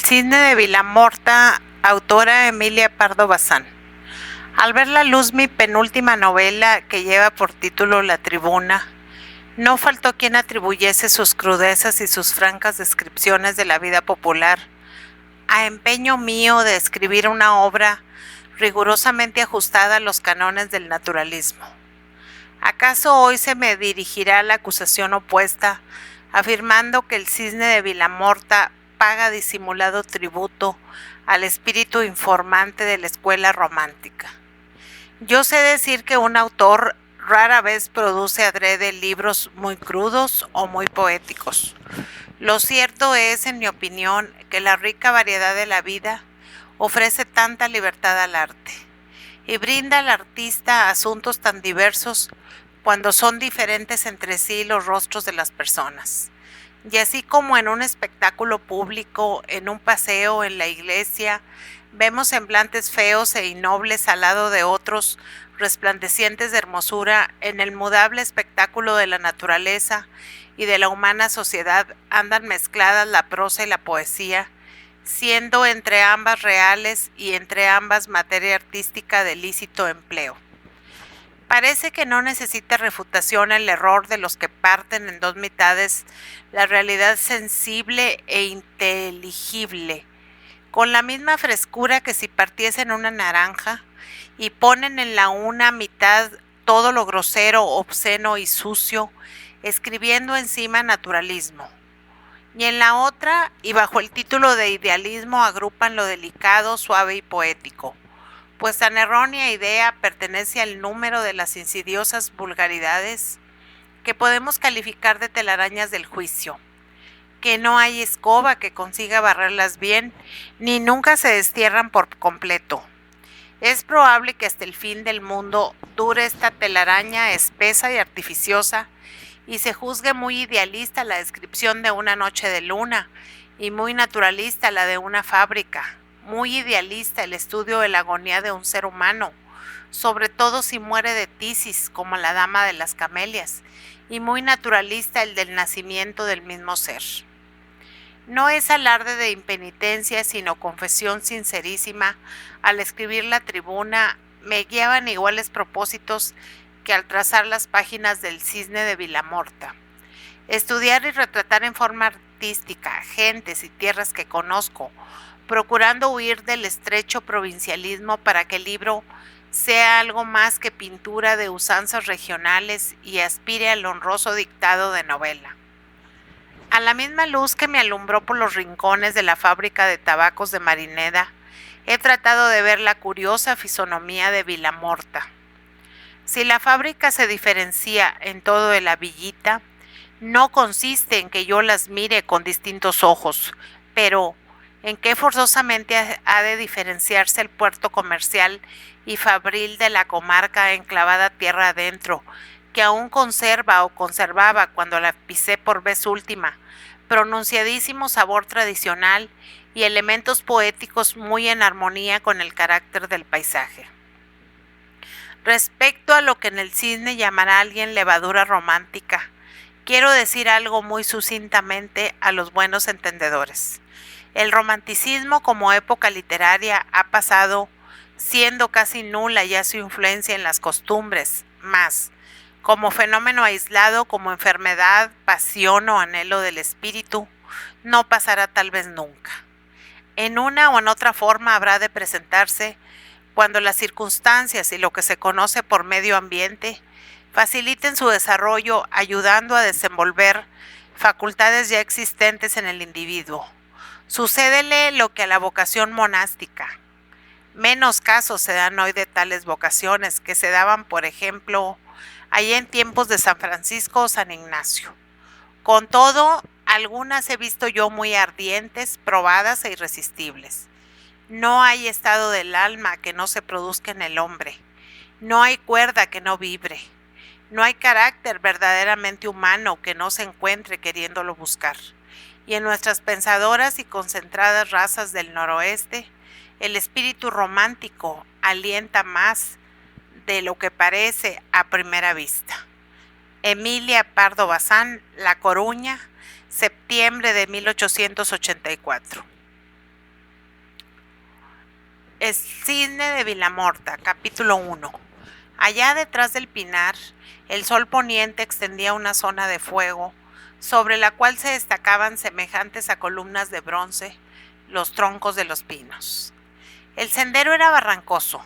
El cisne de Vilamorta, autora Emilia Pardo Bazán. Al ver la luz mi penúltima novela, que lleva por título La Tribuna, no faltó quien atribuyese sus crudezas y sus francas descripciones de la vida popular a empeño mío de escribir una obra rigurosamente ajustada a los cánones del naturalismo. ¿Acaso hoy se me dirigirá la acusación opuesta, afirmando que el cisne de Vilamorta paga disimulado tributo al espíritu informante de la escuela romántica? Yo sé decir que un autor rara vez produce adrede libros muy crudos o muy poéticos. Lo cierto es, en mi opinión, que la rica variedad de la vida ofrece tanta libertad al arte y brinda al artista asuntos tan diversos cuando son diferentes entre sí los rostros de las personas. Y así como en un espectáculo público, en un paseo, en la iglesia, vemos semblantes feos e innobles al lado de otros resplandecientes de hermosura, en el mudable espectáculo de la naturaleza y de la humana sociedad andan mezcladas la prosa y la poesía, siendo entre ambas reales y entre ambas materia artística de lícito empleo. Parece que no necesita refutación el error de los que parten en dos mitades la realidad sensible e inteligible, con la misma frescura que si partiesen una naranja y ponen en la una mitad todo lo grosero, obsceno y sucio, escribiendo encima naturalismo. Y en la otra, y bajo el título de idealismo, agrupan lo delicado, suave y poético, pues tan errónea idea pertenece al número de las insidiosas vulgaridades que podemos calificar de telarañas del juicio, que no hay escoba que consiga barrerlas bien, ni nunca se destierran por completo. Es probable que hasta el fin del mundo dure esta telaraña espesa y artificiosa, y se juzgue muy idealista la descripción de una noche de luna, y muy naturalista la de una fábrica, muy idealista el estudio de la agonía de un ser humano, sobre todo si muere de tisis, como la dama de las camelias, y muy naturalista el del nacimiento del mismo ser. No es alarde de impenitencia, sino confesión sincerísima. Al escribir La Tribuna, me guiaban iguales propósitos que al trazar las páginas del cisne de Vilamorta. Estudiar y retratar en forma artística gentes y tierras que conozco, procurando huir del estrecho provincialismo para que el libro sea algo más que pintura de usanzas regionales y aspire al honroso dictado de novela. A la misma luz que me alumbró por los rincones de la fábrica de tabacos de Marineda, he tratado de ver la curiosa fisonomía de Vilamorta. Si la fábrica se diferencia en todo de la villita, no consiste en que yo las mire con distintos ojos, pero en que forzosamente ha de diferenciarse el puerto comercial y fabril de la comarca enclavada tierra adentro, que aún conserva o conservaba cuando la pisé por vez última, pronunciadísimo sabor tradicional y elementos poéticos muy en armonía con el carácter del paisaje. Respecto a lo que en el cisne llamará alguien levadura romántica, quiero decir algo muy sucintamente a los buenos entendedores. El romanticismo como época literaria ha pasado, siendo casi nula ya su influencia en las costumbres, mas como fenómeno aislado, como enfermedad, pasión o anhelo del espíritu, no pasará tal vez nunca. En una o en otra forma habrá de presentarse cuando las circunstancias y lo que se conoce por medio ambiente faciliten su desarrollo, ayudando a desenvolver facultades ya existentes en el individuo. Sucédele lo que a la vocación monástica. Menos casos se dan hoy de tales vocaciones que se daban, por ejemplo, allá en tiempos de San Francisco o San Ignacio. Con todo, algunas he visto yo muy ardientes, probadas e irresistibles. No hay estado del alma que no se produzca en el hombre. No hay cuerda que no vibre. No hay carácter verdaderamente humano que no se encuentre queriéndolo buscar. Y en nuestras pensadoras y concentradas razas del noroeste, el espíritu romántico alienta más de lo que parece a primera vista. Emilia Pardo Bazán, La Coruña, septiembre de 1884. El cisne de Vilamorta, capítulo 1. Allá detrás del pinar, el sol poniente extendía una zona de fuego, sobre la cual se destacaban semejantes a columnas de bronce los troncos de los pinos. El sendero era barrancoso,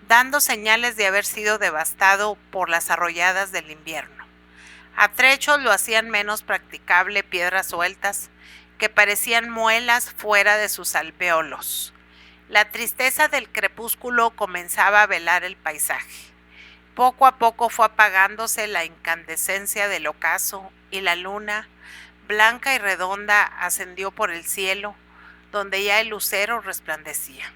dando señales de haber sido devastado por las arrolladas del invierno. A trechos lo hacían menos practicable piedras sueltas, que parecían muelas fuera de sus alvéolos. La tristeza del crepúsculo comenzaba a velar el paisaje. Poco a poco fue apagándose la incandescencia del ocaso y la luna, blanca y redonda, ascendió por el cielo, donde ya el lucero resplandecía.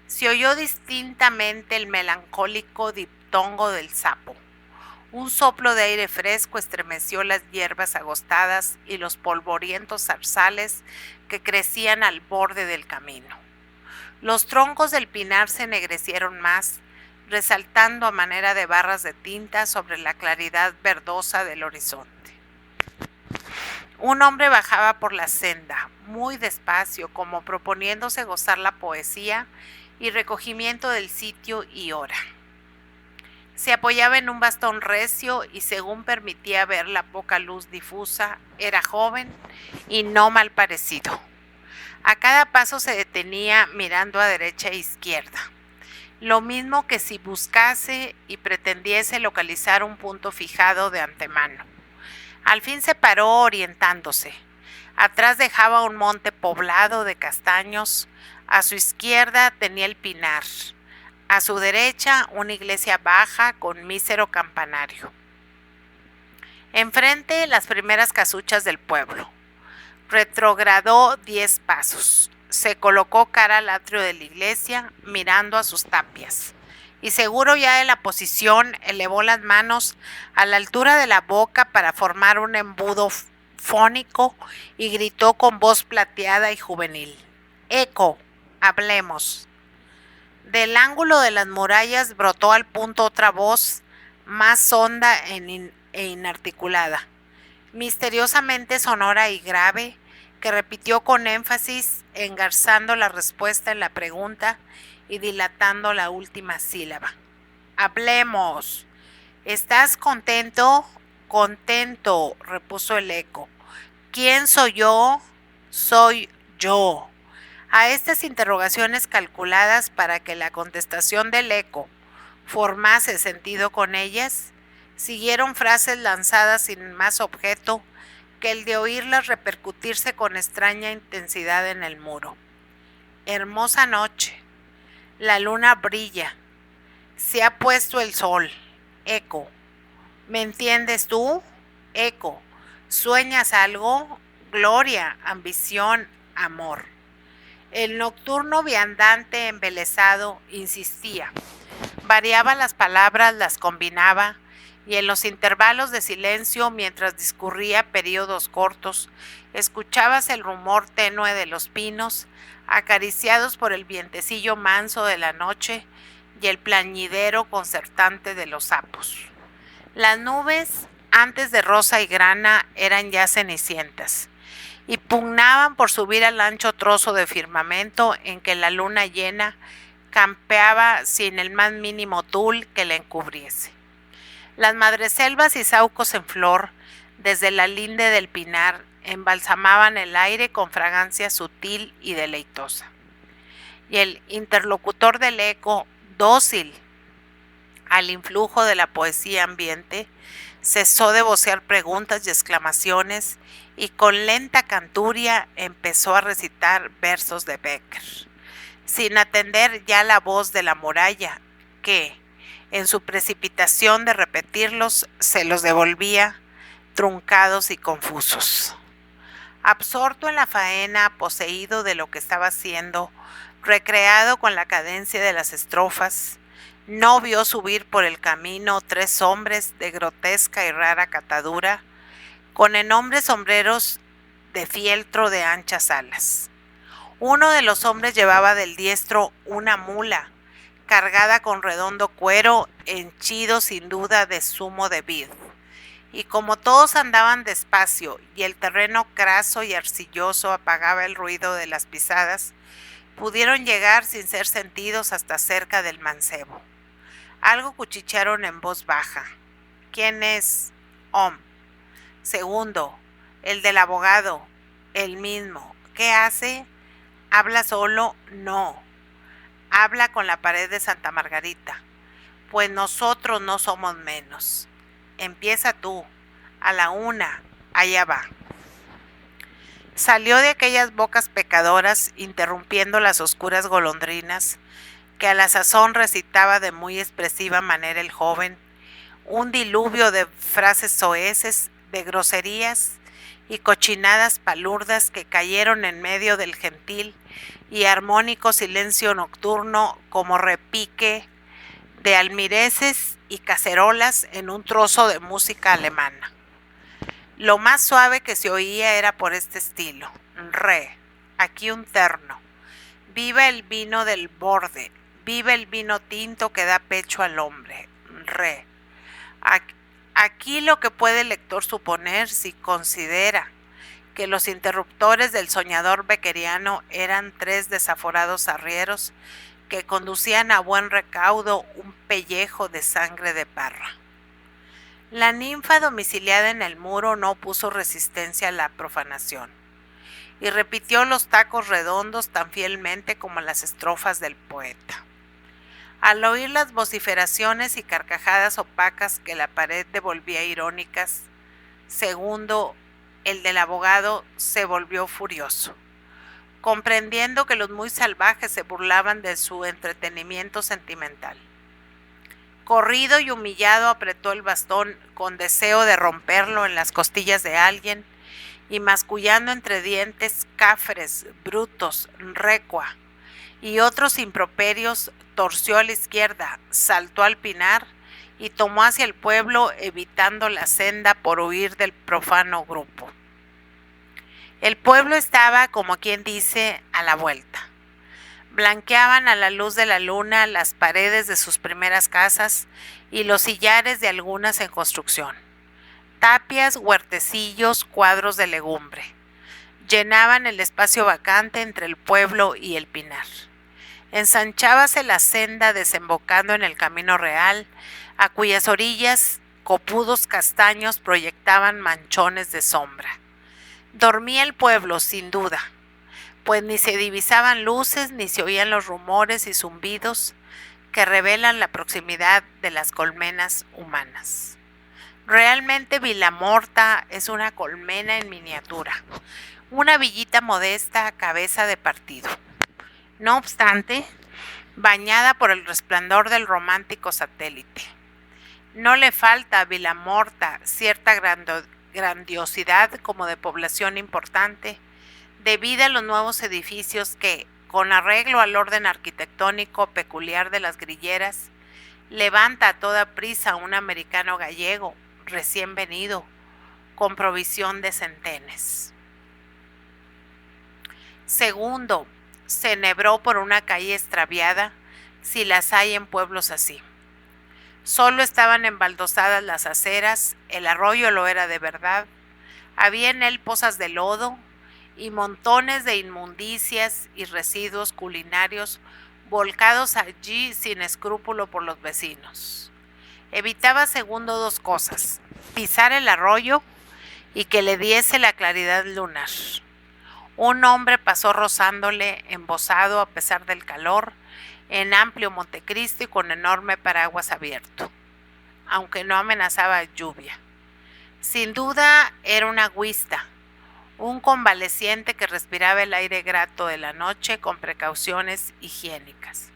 Se oyó distintamente el melancólico diptongo del sapo. Un soplo de aire fresco estremeció las hierbas agostadas y los polvorientos zarzales que crecían al borde del camino. Los troncos del pinar se ennegrecieron más, resaltando a manera de barras de tinta sobre la claridad verdosa del horizonte. Un hombre bajaba por la senda, muy despacio, como proponiéndose gozar la poesía y recogimiento del sitio y hora. Se apoyaba en un bastón recio y, según permitía ver la poca luz difusa, era joven y no mal parecido. A cada paso se detenía mirando a derecha e izquierda, lo mismo que si buscase y pretendiese localizar un punto fijado de antemano. Al fin se paró orientándose. Atrás dejaba un monte poblado de castaños, a su izquierda tenía el pinar, a su derecha una iglesia baja con mísero campanario. Enfrente las primeras casuchas del pueblo. Retrogradó 10 pasos. Se colocó cara al atrio de la iglesia, mirando a sus tapias. Y seguro ya de la posición, elevó las manos a la altura de la boca para formar un embudo fónico y gritó con voz plateada y juvenil: «Eco, hablemos». Del ángulo de las murallas brotó al punto otra voz, más honda e inarticulada, misteriosamente sonora y grave, que repitió con énfasis, engarzando la respuesta en la pregunta y dilatando la última sílaba. «Hablemos». «¿Estás contento?» «Contento», repuso el eco. «¿Quién soy yo?» «Soy yo». A estas interrogaciones, calculadas para que la contestación del eco formase sentido con ellas, siguieron frases lanzadas sin más objeto que el de oírlas repercutirse con extraña intensidad en el muro. «Hermosa noche. La luna brilla. Se ha puesto el sol. Eco. ¿Me entiendes tú? Eco. ¿Sueñas algo? Gloria, ambición, amor». El nocturno viandante embelesado insistía, variaba las palabras, las combinaba, y en los intervalos de silencio, mientras discurría periodos cortos, escuchabas el rumor tenue de los pinos, acariciados por el vientecillo manso de la noche y el plañidero concertante de los sapos. Las nubes, antes de rosa y grana, eran ya cenicientas, y pugnaban por subir al ancho trozo de firmamento en que la luna llena campeaba sin el más mínimo tul que la encubriese. Las madreselvas y saucos en flor, desde la linde del pinar, embalsamaban el aire con fragancia sutil y deleitosa. Y el interlocutor del eco, dócil al influjo de la poesía ambiente, cesó de vocear preguntas y exclamaciones y con lenta canturia empezó a recitar versos de Becker, sin atender ya la voz de la muralla, que, en su precipitación de repetirlos, se los devolvía truncados y confusos. Absorto en la faena, poseído de lo que estaba haciendo, recreado con la cadencia de las estrofas, no vio subir por el camino 3 hombres de grotesca y rara catadura, con enormes sombreros de fieltro de anchas alas. Uno de los hombres llevaba del diestro una mula, cargada con redondo cuero, henchido sin duda de zumo de vid. Y como todos andaban despacio y el terreno craso y arcilloso apagaba el ruido de las pisadas, Pudieron llegar sin ser sentidos hasta cerca del mancebo. Algo cuchichearon en voz baja. ¿Quién es? Segundo, el del abogado. El mismo. ¿Qué hace? ¿Habla solo? No. Habla con la pared de Santa Margarita. Pues nosotros no somos menos. Empieza tú. A la 1. Allá va. Salió de aquellas bocas pecadoras, interrumpiendo las oscuras golondrinas, que a la sazón recitaba de muy expresiva manera el joven, un diluvio de frases soeces, de groserías y cochinadas palurdas que cayeron en medio del gentil y armónico silencio nocturno como repique de almireces y cacerolas en un trozo de música alemana. Lo más suave que se oía era por este estilo. Re, aquí un terno. Viva el vino del borde, viva el vino tinto que da pecho al hombre. Re. Aquí lo que puede el lector suponer si considera que los interruptores del soñador beckeriano eran 3 desaforados arrieros que conducían a buen recaudo un pellejo de sangre de parra. La ninfa domiciliada en el muro no puso resistencia a la profanación y repitió los tacos redondos tan fielmente como las estrofas del poeta. Al oír las vociferaciones y carcajadas opacas que la pared devolvía irónicas, segundo, el del abogado se volvió furioso, comprendiendo que los muy salvajes se burlaban de su entretenimiento sentimental. Corrido y humillado apretó el bastón con deseo de romperlo en las costillas de alguien y mascullando entre dientes cafres, brutos, recua y otros improperios, torció a la izquierda, saltó al pinar y tomó hacia el pueblo evitando la senda por huir del profano grupo. El pueblo estaba, como quien dice, a la vuelta. Blanqueaban a la luz de la luna las paredes de sus primeras casas y los sillares de algunas en construcción. Tapias, huertecillos, cuadros de legumbre. Llenaban el espacio vacante entre el pueblo y el pinar. Ensanchábase la senda desembocando en el camino real, a cuyas orillas copudos castaños proyectaban manchones de sombra. Dormía el pueblo, sin duda, pues ni se divisaban luces ni se oían los rumores y zumbidos que revelan la proximidad de las colmenas humanas. Realmente Vilamorta es una colmena en miniatura, una villita modesta a cabeza de partido. No obstante, bañada por el resplandor del romántico satélite. No le falta a Vilamorta cierta grandiosidad como de población importante, debido a los nuevos edificios que, con arreglo al orden arquitectónico peculiar de las grilleras, levanta a toda prisa un americano gallego recién venido, con provisión de centenes. Segundo, se enhebró por una calle extraviada, si las hay en pueblos así. Solo estaban embaldosadas las aceras, el arroyo lo era de verdad, había en él pozas de lodo y montones de inmundicias y residuos culinarios volcados allí sin escrúpulo por los vecinos. Evitaba segundo 2 cosas: pisar el arroyo y que le diese la claridad lunar. Un hombre pasó rozándole, embosado a pesar del calor, en amplio Montecristo y con enorme paraguas abierto, aunque no amenazaba lluvia. Sin duda era un agüista, un convaleciente que respiraba el aire grato de la noche con precauciones higiénicas.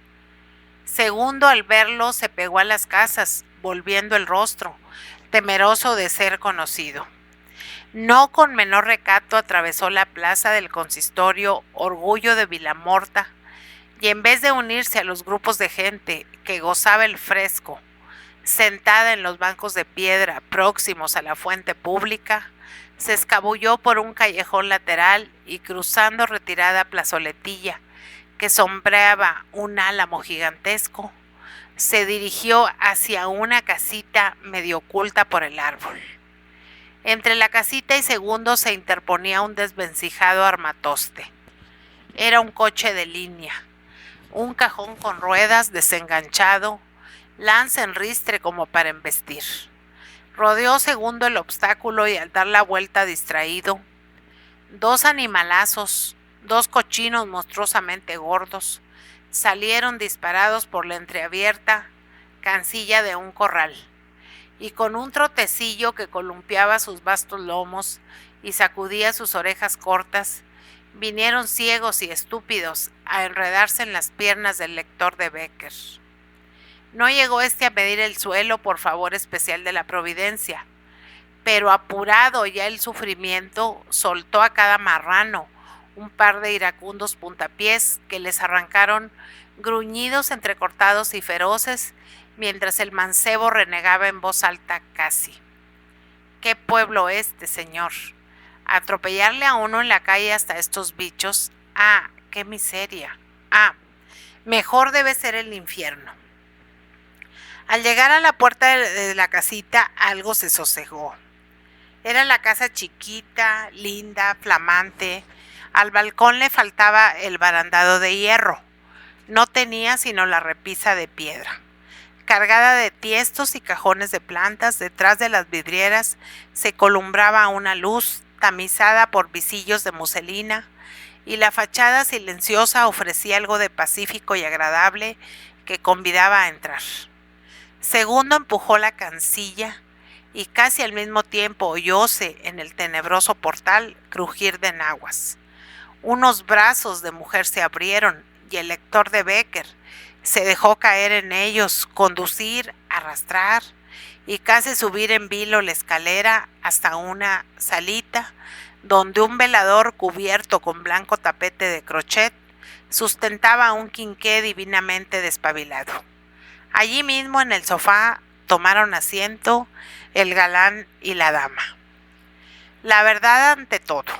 Segundo, al verlo se pegó a las casas, volviendo el rostro, temeroso de ser conocido. No con menor recato atravesó la plaza del consistorio, orgullo de Vilamorta, y en vez de unirse a los grupos de gente que gozaba el fresco, sentada en los bancos de piedra próximos a la fuente pública, se escabulló por un callejón lateral y cruzando retirada plazoletilla que sombreaba un álamo gigantesco, se dirigió hacia una casita medio oculta por el árbol. Entre la casita y segundo se interponía un desvencijado armatoste. Era un coche de línea, un cajón con ruedas desenganchado, lanza en ristre como para embestir. Rodeó segundo el obstáculo y al dar la vuelta distraído, dos animalazos, dos cochinos monstruosamente gordos, salieron disparados por la entreabierta cancilla de un corral, y con un trotecillo que columpiaba sus vastos lomos y sacudía sus orejas cortas, vinieron ciegos y estúpidos a enredarse en las piernas del lector de Becker. No llegó este a medir el suelo por favor especial de la providencia, pero apurado ya el sufrimiento, soltó a cada marrano un par de iracundos puntapiés que les arrancaron gruñidos entrecortados y feroces, mientras el mancebo renegaba en voz alta casi: ¿qué pueblo este, señor? Atropellarle a uno en la calle hasta estos bichos. ¡Ah, qué miseria! ¡Ah, mejor debe ser el infierno! Al llegar a la puerta de la casita, algo se sosegó. Era la casa chiquita, linda, flamante. Al balcón le faltaba el barandado de hierro. No tenía sino la repisa de piedra. Cargada de tiestos y cajones de plantas, detrás de las vidrieras se columbraba una luz tamizada por visillos de muselina, y la fachada silenciosa ofrecía algo de pacífico y agradable que convidaba a entrar. Segundo empujó la cancilla y casi al mismo tiempo oyóse en el tenebroso portal crujir de enaguas. Unos brazos de mujer se abrieron y el lector de Becker se dejó caer en ellos, conducir, arrastrar y casi subir en vilo la escalera hasta una salita donde un velador cubierto con blanco tapete de crochet sustentaba un quinqué divinamente despabilado. Allí mismo en el sofá tomaron asiento el galán y la dama. La verdad ante todo,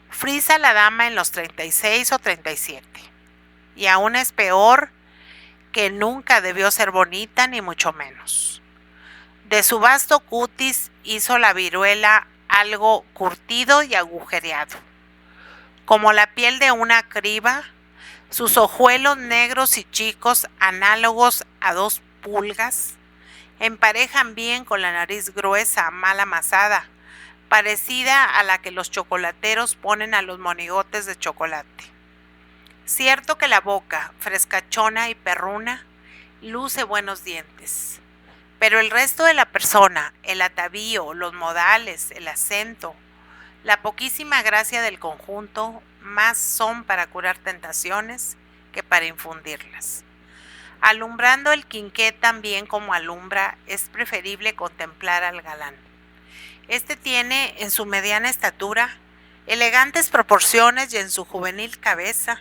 frisa la dama en los 36 o 37, y aún es peor que nunca debió ser bonita ni mucho menos. De su vasto cutis hizo la viruela algo curtido y agujereado, como la piel de una criba. Sus ojuelos negros y chicos, análogos a 2 pulgas, emparejan bien con la nariz gruesa, mal amasada, parecida a la que los chocolateros ponen a los monigotes de chocolate. Cierto que la boca, frescachona y perruna, luce buenos dientes, pero el resto de la persona, el atavío, los modales, el acento, la poquísima gracia del conjunto, más son para curar tentaciones que para infundirlas. Alumbrando el quinqué tan bien como alumbra, es preferible contemplar al galán. Este tiene en su mediana estatura elegantes proporciones y en su juvenil cabeza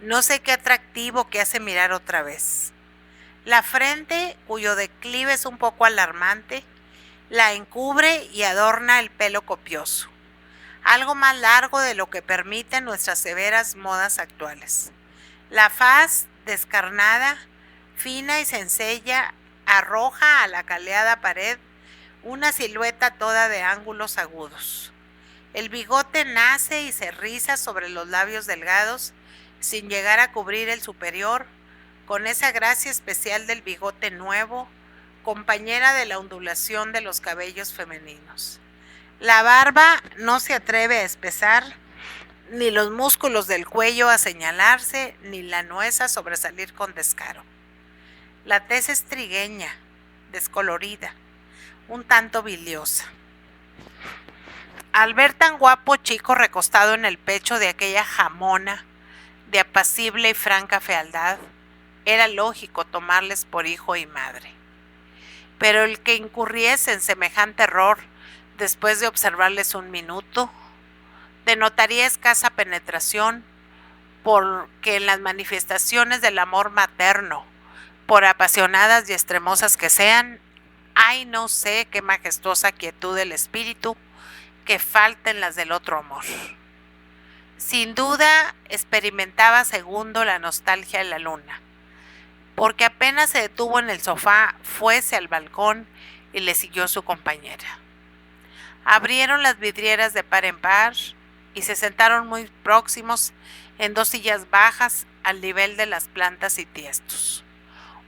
no sé qué atractivo que hace mirar otra vez. La frente, cuyo declive es un poco alarmante, la encubre y adorna el pelo copioso, algo más largo de lo que permiten nuestras severas modas actuales. La faz, descarnada, fina y sencilla, arroja a la caleada pared una silueta toda de ángulos agudos. El bigote nace y se riza sobre los labios delgados, sin llegar a cubrir el superior, con esa gracia especial del bigote nuevo, compañera de la ondulación de los cabellos femeninos. La barba no se atreve a espesar, ni los músculos del cuello a señalarse, ni la nuez a sobresalir con descaro. La tez es trigueña, descolorida, un tanto biliosa. Al ver tan guapo chico recostado en el pecho de aquella jamona de apacible y franca fealdad, era lógico tomarles por hijo y madre. Pero el que incurriese en semejante error después de observarles un minuto, denotaría escasa penetración, porque en las manifestaciones del amor materno, por apasionadas y extremosas que sean, hay no sé qué majestuosa quietud del espíritu que falta en las del otro amor. Sin duda experimentaba segundo la nostalgia de la luna, porque apenas se detuvo en el sofá, fuese al balcón y le siguió su compañera. Abrieron las vidrieras de par en par y se sentaron muy próximos en 2 sillas bajas al nivel de las plantas y tiestos.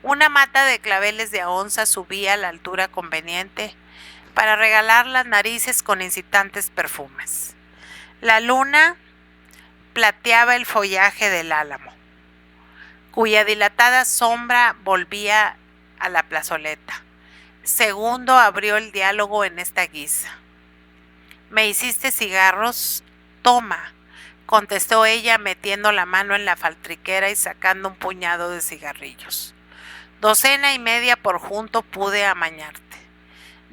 Una mata de claveles de a onza subía a la altura conveniente para regalar las narices con incitantes perfumes. La luna plateaba el follaje del álamo, cuya dilatada sombra volvía a la plazoleta. Segundo abrió el diálogo en esta guisa. ¿Me hiciste cigarros? Toma, contestó ella metiendo la mano en la faltriquera y sacando un puñado de cigarrillos. 2.5 por junto pude amañarte.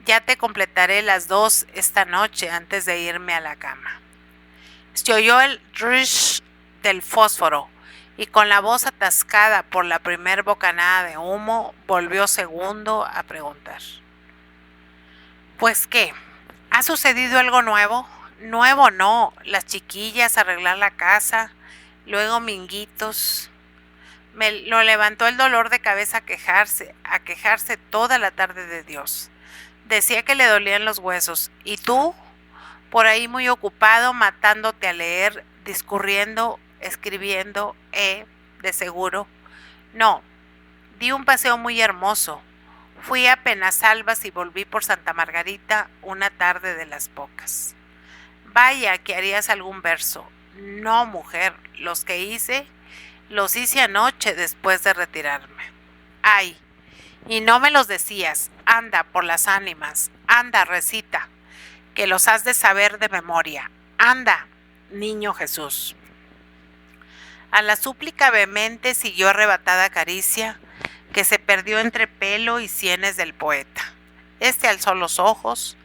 Ya te completaré las 2 esta noche antes de irme a la cama. Se oyó el rish del fósforo y con la voz atascada por la primer bocanada de humo, volvió Segundo a preguntar. ¿Pues qué? ¿Ha sucedido algo nuevo? Nuevo no, las chiquillas, arreglar la casa, luego Minguitos. Me lo levantó el dolor de cabeza a quejarse toda la tarde de Dios. Decía que le dolían los huesos. ¿Y tú? Por ahí muy ocupado, matándote a leer, discurriendo, escribiendo, de seguro. No, di un paseo muy hermoso. Fui a Penasalvas y volví por Santa Margarita una tarde de las pocas. Vaya, que harías algún verso. No, mujer, los hice anoche después de retirarme. Ay, y no me los decías. Anda, por las ánimas. Anda, recita, que los has de saber de memoria. Anda, niño Jesús. A la súplica vehemente siguió arrebatada caricia, que se perdió entre pelo y sienes del poeta. Este alzó los ojos,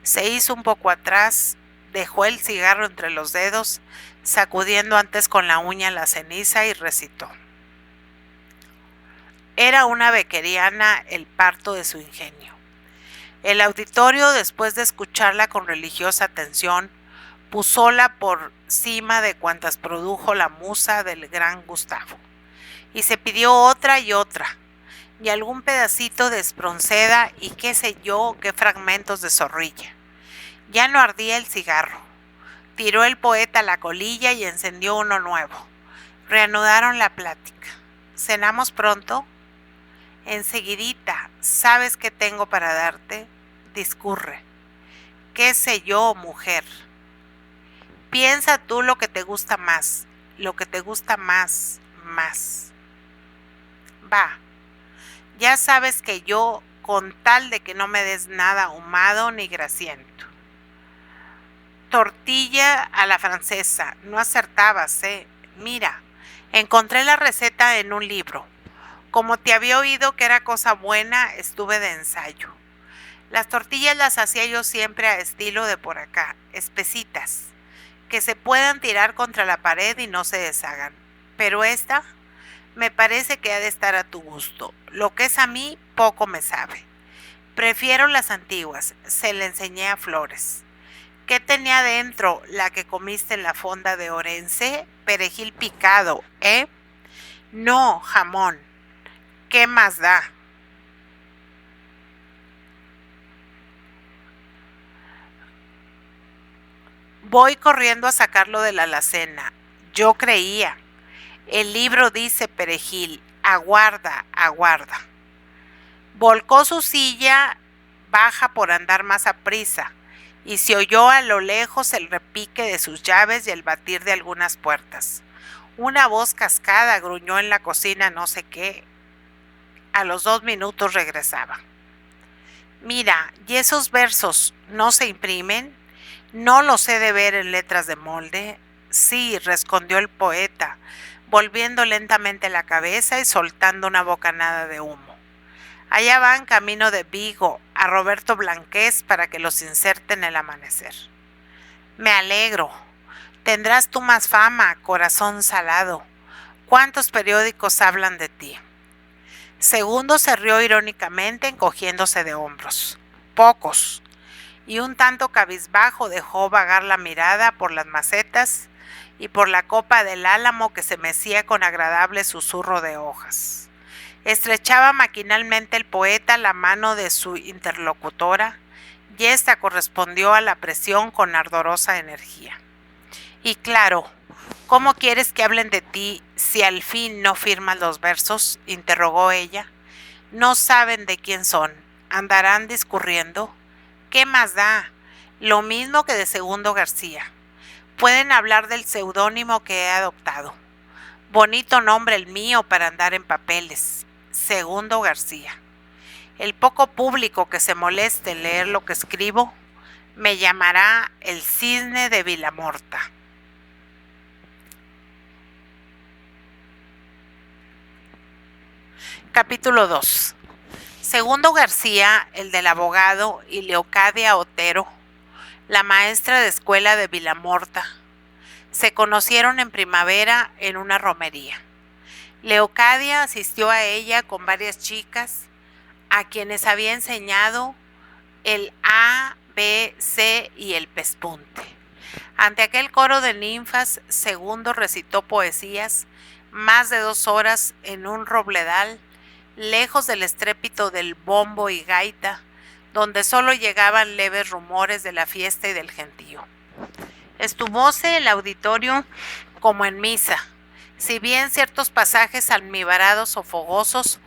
se hizo un poco atrás, dejó el cigarro entre los dedos, sacudiendo antes con la uña la ceniza y recitó. Era una bequeriana el parto de su ingenio. El auditorio, después de escucharla con religiosa atención, pusóla por cima de cuantas produjo la musa del gran Gustavo, y se pidió otra y otra, y algún pedacito de Espronceda y qué sé yo, qué fragmentos de Zorrilla. Ya no ardía el cigarro. Tiró el poeta la colilla y encendió uno nuevo. Reanudaron la plática. ¿Cenamos pronto? Enseguidita. ¿Sabes qué tengo para darte? Discurre. ¿Qué sé yo, mujer? Piensa tú lo que te gusta más, más. Va. Ya sabes que yo, con tal de que no me des nada ahumado ni grasiento. Tortilla a la francesa, no acertabas, Mira, encontré la receta en un libro. Como te había oído que era cosa buena, estuve de ensayo. Las tortillas las hacía yo siempre a estilo de por acá, espesitas, que se puedan tirar contra la pared y no se deshagan. Pero esta me parece que ha de estar a tu gusto. Lo que es a mí, poco me sabe. Prefiero las antiguas, se le enseñé a Flores. ¿Qué tenía dentro la que comiste en la fonda de Orense? Perejil picado, No, jamón. ¿Qué más da? Voy corriendo a sacarlo de la alacena. Yo creía. El libro dice perejil. Aguarda. Volcó su silla baja por andar más aprisa, y se oyó a lo lejos el repique de sus llaves y el batir de algunas puertas. Una voz cascada gruñó en la cocina no sé qué. A los 2 minutos regresaba. Mira, ¿y esos versos no se imprimen? No los he de ver en letras de molde. Sí, respondió el poeta, volviendo lentamente la cabeza y soltando una bocanada de humo. Allá van camino de Vigo a Roberto Blanqués para que los inserte en el Amanecer. Me alegro. Tendrás tú más fama, corazón salado. ¿Cuántos periódicos hablan de ti? Segundo se rió irónicamente encogiéndose de hombros. Pocos. Y un tanto cabizbajo dejó vagar la mirada por las macetas y por la copa del álamo que se mecía con agradable susurro de hojas. Estrechaba maquinalmente el poeta la mano de su interlocutora y ésta correspondió a la presión con ardorosa energía. Y claro, ¿cómo quieres que hablen de ti si al fin no firmas los versos?, interrogó ella. No saben de quién son. ¿Andarán discurriendo? ¿Qué más da? Lo mismo que de Segundo García. Pueden hablar del seudónimo que he adoptado. Bonito nombre el mío para andar en papeles. Segundo García. El poco público que se moleste en leer lo que escribo me llamará el cisne de Vilamorta. Capítulo 2. Segundo García, el del abogado, y Leocadia Otero, la maestra de escuela de Vilamorta, se conocieron en primavera en una romería. Leocadia asistió a ella con varias chicas a quienes había enseñado el A, B, C y el pespunte. Ante aquel coro de ninfas, Segundo recitó poesías más de 2 horas en un robledal, lejos del estrépito del bombo y gaita, donde solo llegaban leves rumores de la fiesta y del gentío. Estuvóse el auditorio como en misa, si bien ciertos pasajes almibarados o fogosos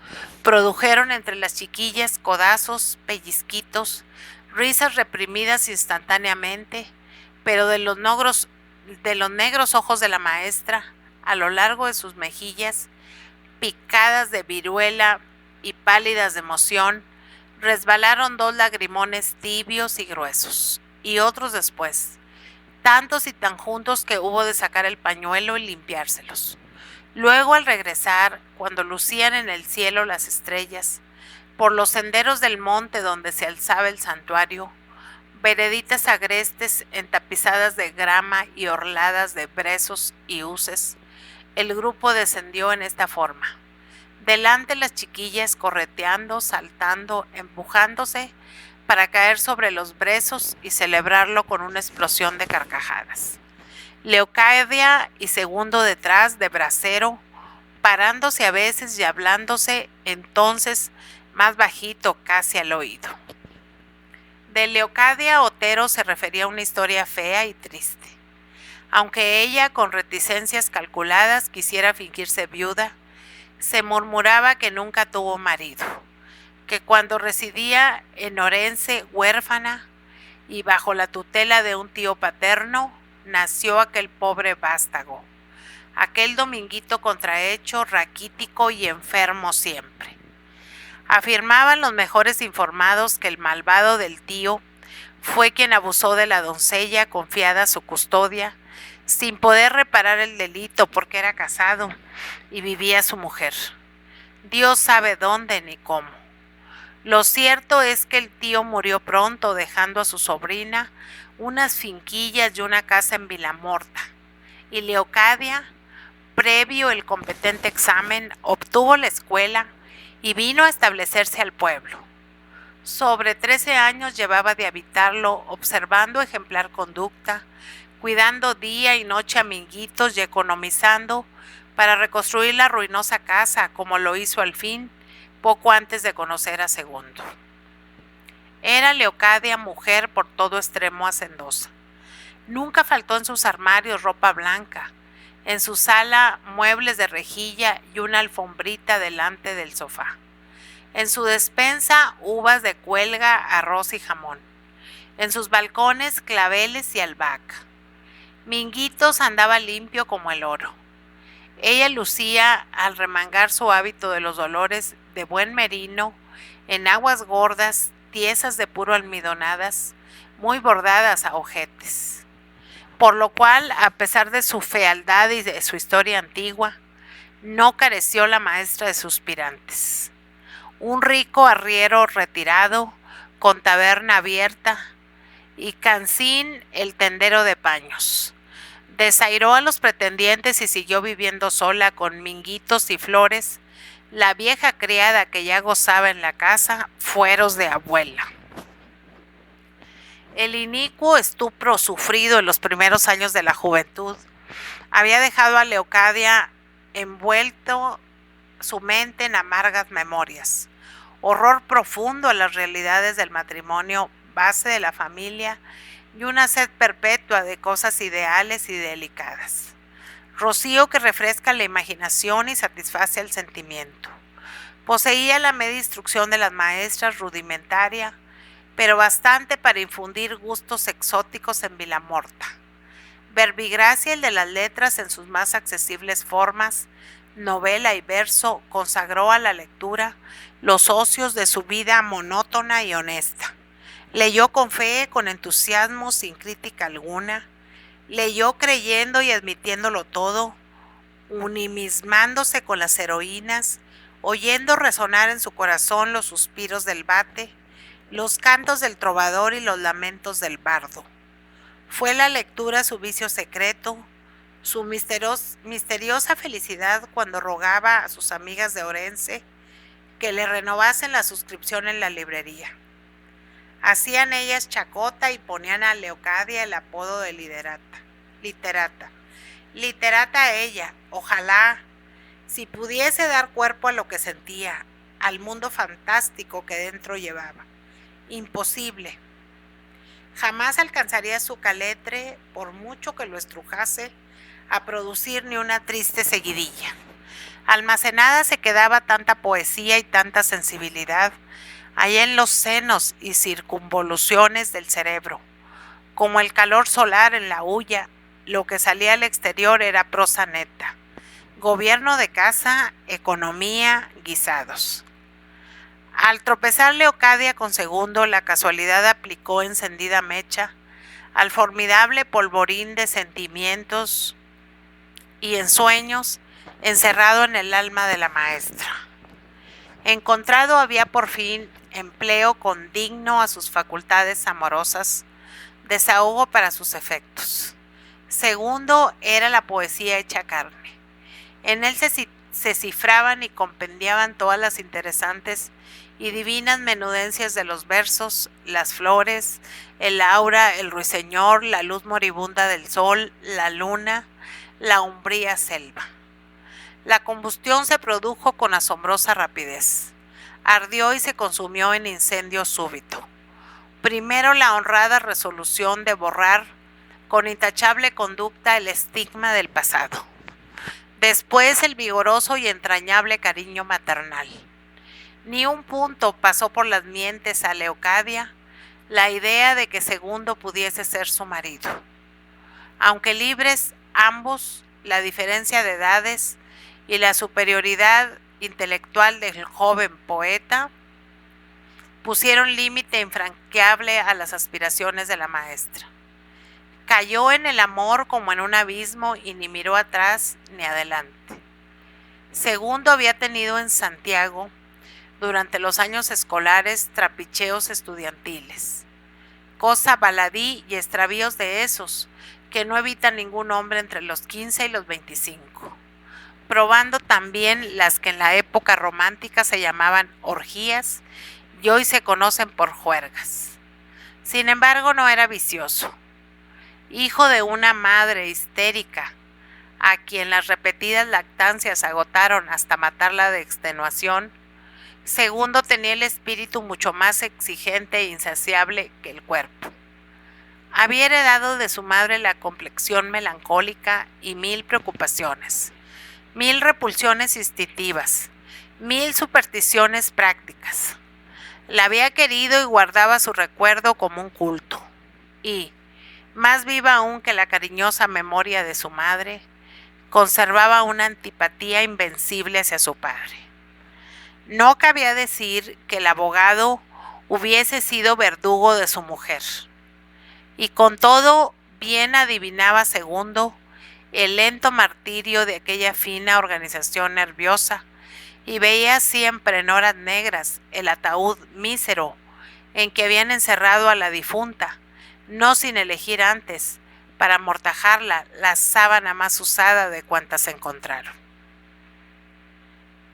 produjeron entre las chiquillas codazos, pellizquitos, risas reprimidas instantáneamente, pero de los negros ojos de la maestra, a lo largo de sus mejillas, picadas de viruela y pálidas de emoción, resbalaron 2 lagrimones tibios y gruesos, y otros después, tantos y tan juntos que hubo de sacar el pañuelo y limpiárselos. Luego, al regresar, cuando lucían en el cielo las estrellas, por los senderos del monte donde se alzaba el santuario, vereditas agrestes entapizadas de grama y orladas de brezos y uces, el grupo descendió en esta forma. Delante las chiquillas correteando, saltando, empujándose para caer sobre los brezos y celebrarlo con una explosión de carcajadas. Leocadia y Segundo detrás de bracero, parándose a veces y hablándose entonces más bajito, casi al oído. De Leocadia Otero se refería una historia fea y triste. Aunque ella, con reticencias calculadas, quisiera fingirse viuda, se murmuraba que nunca tuvo marido, que cuando residía en Orense huérfana y bajo la tutela de un tío paterno, nació aquel pobre vástago, aquel Dominguito contrahecho, raquítico y enfermo siempre. Afirmaban los mejores informados que el malvado del tío fue quien abusó de la doncella confiada a su custodia, sin poder reparar el delito porque era casado y vivía su mujer. Dios sabe dónde ni cómo. Lo cierto es que el tío murió pronto, dejando a su sobrina unas finquillas y una casa en Vilamorta, y Leocadia, previo el competente examen, obtuvo la escuela y vino a establecerse al pueblo. Sobre 13 años llevaba de habitarlo, observando ejemplar conducta, cuidando día y noche amiguitos y economizando para reconstruir la ruinosa casa, como lo hizo al fin, poco antes de conocer a Segundo. Era Leocadia mujer por todo extremo hacendosa. Nunca faltó en sus armarios ropa blanca, en su sala muebles de rejilla y una alfombrita delante del sofá. En su despensa uvas de cuelga, arroz y jamón. En sus balcones claveles y albahaca. Minguitos andaba limpio como el oro. Ella lucía, al remangar su hábito de los dolores de buen merino, en aguas gordas, tiesas de puro almidonadas, muy bordadas a ojetes. Por lo cual, a pesar de su fealdad y de su historia antigua, no careció la maestra de suspirantes. Un rico arriero retirado, con taberna abierta, y Cancín el tendero de paños. Desairó a los pretendientes y siguió viviendo sola con minguitos y flores, la vieja criada que ya gozaba en la casa fueros de abuela. El inicuo estupro sufrido en los primeros años de la juventud había dejado a Leocadia envuelto su mente en amargas memorias, horror profundo a las realidades del matrimonio, base de la familia, y una sed perpetua de cosas ideales y delicadas. Rocío que refresca la imaginación y satisface el sentimiento. Poseía la media instrucción de las maestras, rudimentaria, pero bastante para infundir gustos exóticos en Vilamorta. Verbigracia, el de las letras en sus más accesibles formas, novela y verso, consagró a la lectura los ocios de su vida monótona y honesta. Leyó con fe, con entusiasmo, sin crítica alguna. Leyó creyendo y admitiéndolo todo, unimismándose con las heroínas, oyendo resonar en su corazón los suspiros del vate, los cantos del trovador y los lamentos del bardo. Fue la lectura su vicio secreto, su misteriosa felicidad cuando rogaba a sus amigas de Orense que le renovasen la suscripción en la librería. Hacían ellas chacota y ponían a Leocadia el apodo de literata. Literata ella, ojalá, si pudiese dar cuerpo a lo que sentía, al mundo fantástico que dentro llevaba. Imposible. Jamás alcanzaría su caletre, por mucho que lo estrujase, a producir ni una triste seguidilla. Almacenada se quedaba tanta poesía y tanta sensibilidad, allá en los senos y circunvoluciones del cerebro. Como el calor solar en la hulla, lo que salía al exterior era prosa neta. Gobierno de casa, economía, guisados. Al tropezar Leocadia con Segundo, la casualidad aplicó encendida mecha al formidable polvorín de sentimientos y ensueños encerrado en el alma de la maestra. Encontrado había por fin empleo condigno a sus facultades amorosas, desahogo para sus efectos. Segundo era la poesía hecha carne. En él se cifraban y compendiaban todas las interesantes y divinas menudencias de los versos, las flores, el aura, el ruiseñor, la luz moribunda del sol, la luna, la umbría selva. La combustión se produjo con asombrosa rapidez. Ardió y se consumió en incendio súbito. Primero la honrada resolución de borrar con intachable conducta el estigma del pasado. Después el vigoroso y entrañable cariño maternal. Ni un punto pasó por las mientes a Leocadia la idea de que Segundo pudiese ser su marido. Aunque libres ambos, la diferencia de edades y la superioridad intelectual del joven poeta pusieron límite infranqueable a las aspiraciones de la maestra. Cayó en el amor como en un abismo y ni miró atrás ni adelante. Segundo había tenido en Santiago, durante los años escolares, trapicheos estudiantiles, cosa baladí y extravíos de esos que no evita ningún hombre entre los 15 y los 25, probando también las que en la época romántica se llamaban orgías y hoy se conocen por juergas. Sin embargo, no era vicioso. Hijo de una madre histérica, a quien las repetidas lactancias agotaron hasta matarla de extenuación, Segundo tenía el espíritu mucho más exigente e insaciable que el cuerpo. Había heredado de su madre la complexión melancólica y 1000 preocupaciones, 1000 repulsiones instintivas, 1000 supersticiones prácticas. La había querido y guardaba su recuerdo como un culto. Y, más viva aún que la cariñosa memoria de su madre, conservaba una antipatía invencible hacia su padre. No cabía decir que el abogado hubiese sido verdugo de su mujer. Y con todo, bien adivinaba Segundo el lento martirio de aquella fina organización nerviosa, y veía siempre en horas negras el ataúd mísero en que habían encerrado a la difunta, no sin elegir antes, para amortajarla, la sábana más usada de cuantas encontraron.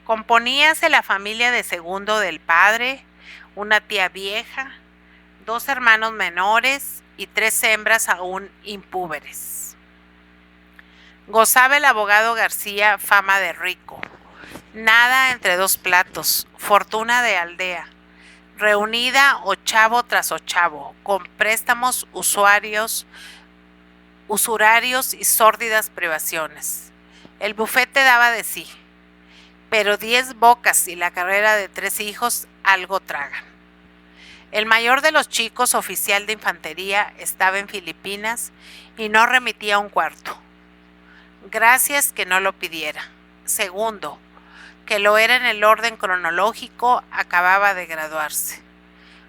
Componíase la familia de Segundo del padre, una tía vieja, 2 hermanos menores y 3 hembras aún impúberes. Gozaba el abogado García fama de rico, nada entre 2 platos, fortuna de aldea, reunida ochavo tras ochavo, con préstamos usurarios y sórdidas privaciones. El bufete daba de sí, pero 10 bocas y la carrera de 3 hijos algo tragan. El mayor de los chicos, oficial de infantería, estaba en Filipinas y no remitía un cuarto. Gracias que no lo pidiera. Segundo, que lo era en el orden cronológico, acababa de graduarse.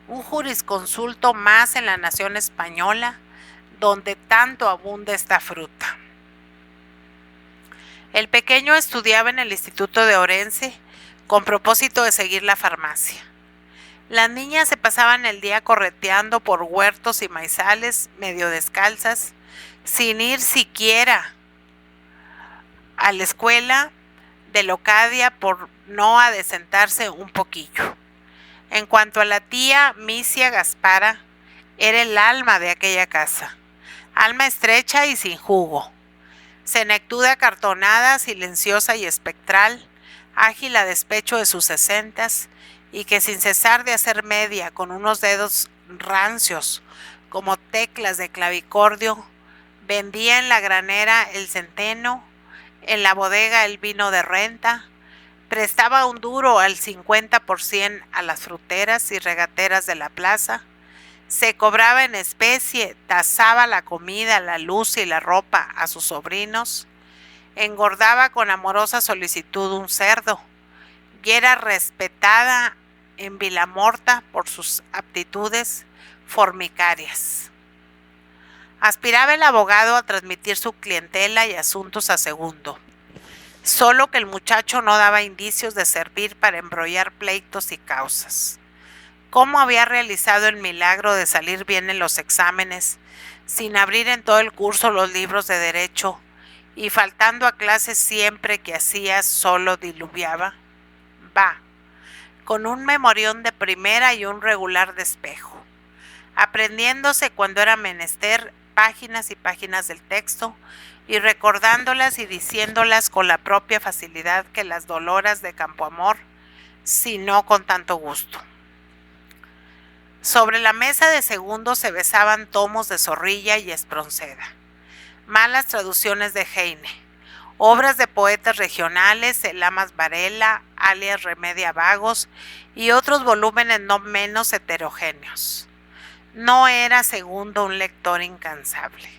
Un jurisconsulto más en la nación española, donde tanto abunda esta fruta. El pequeño estudiaba en el Instituto de Orense con propósito de seguir la farmacia. Las niñas se pasaban el día correteando por huertos y maizales, medio descalzas, sin ir siquiera a la escuela de Locadia por no adecentarse un poquillo. En cuanto a la tía Misia Gaspara, era el alma de aquella casa, alma estrecha y sin jugo, senectuda acartonada, silenciosa y espectral, ágil a despecho de sus 60s, y que sin cesar de hacer media con unos dedos rancios como teclas de clavicordio, vendía en la granera el centeno, en la bodega el vino de renta, prestaba un duro al 50% a las fruteras y regateras de la plaza, se cobraba en especie, tasaba la comida, la luz y la ropa a sus sobrinos, engordaba con amorosa solicitud un cerdo, y era respetada en Vilamorta por sus aptitudes formicarias. Aspiraba el abogado a transmitir su clientela y asuntos a segundo, solo que el muchacho no daba indicios de servir para embrollar pleitos y causas. ¿Cómo había realizado el milagro de salir bien en los exámenes, sin abrir en todo el curso los libros de derecho y faltando a clases siempre que hacía solo diluviaba? Va, con un memorión de primera y un regular despejo, aprendiéndose cuando era menester páginas y páginas del texto y recordándolas y diciéndolas con la propia facilidad que las doloras de Campoamor, si no con tanto gusto. Sobre la mesa de segundo se besaban tomos de Zorrilla y Espronceda, malas traducciones de Heine, obras de poetas regionales, el Lamas Varela, alias Remedia Vagos y otros volúmenes no menos heterogéneos. No era segundo un lector incansable.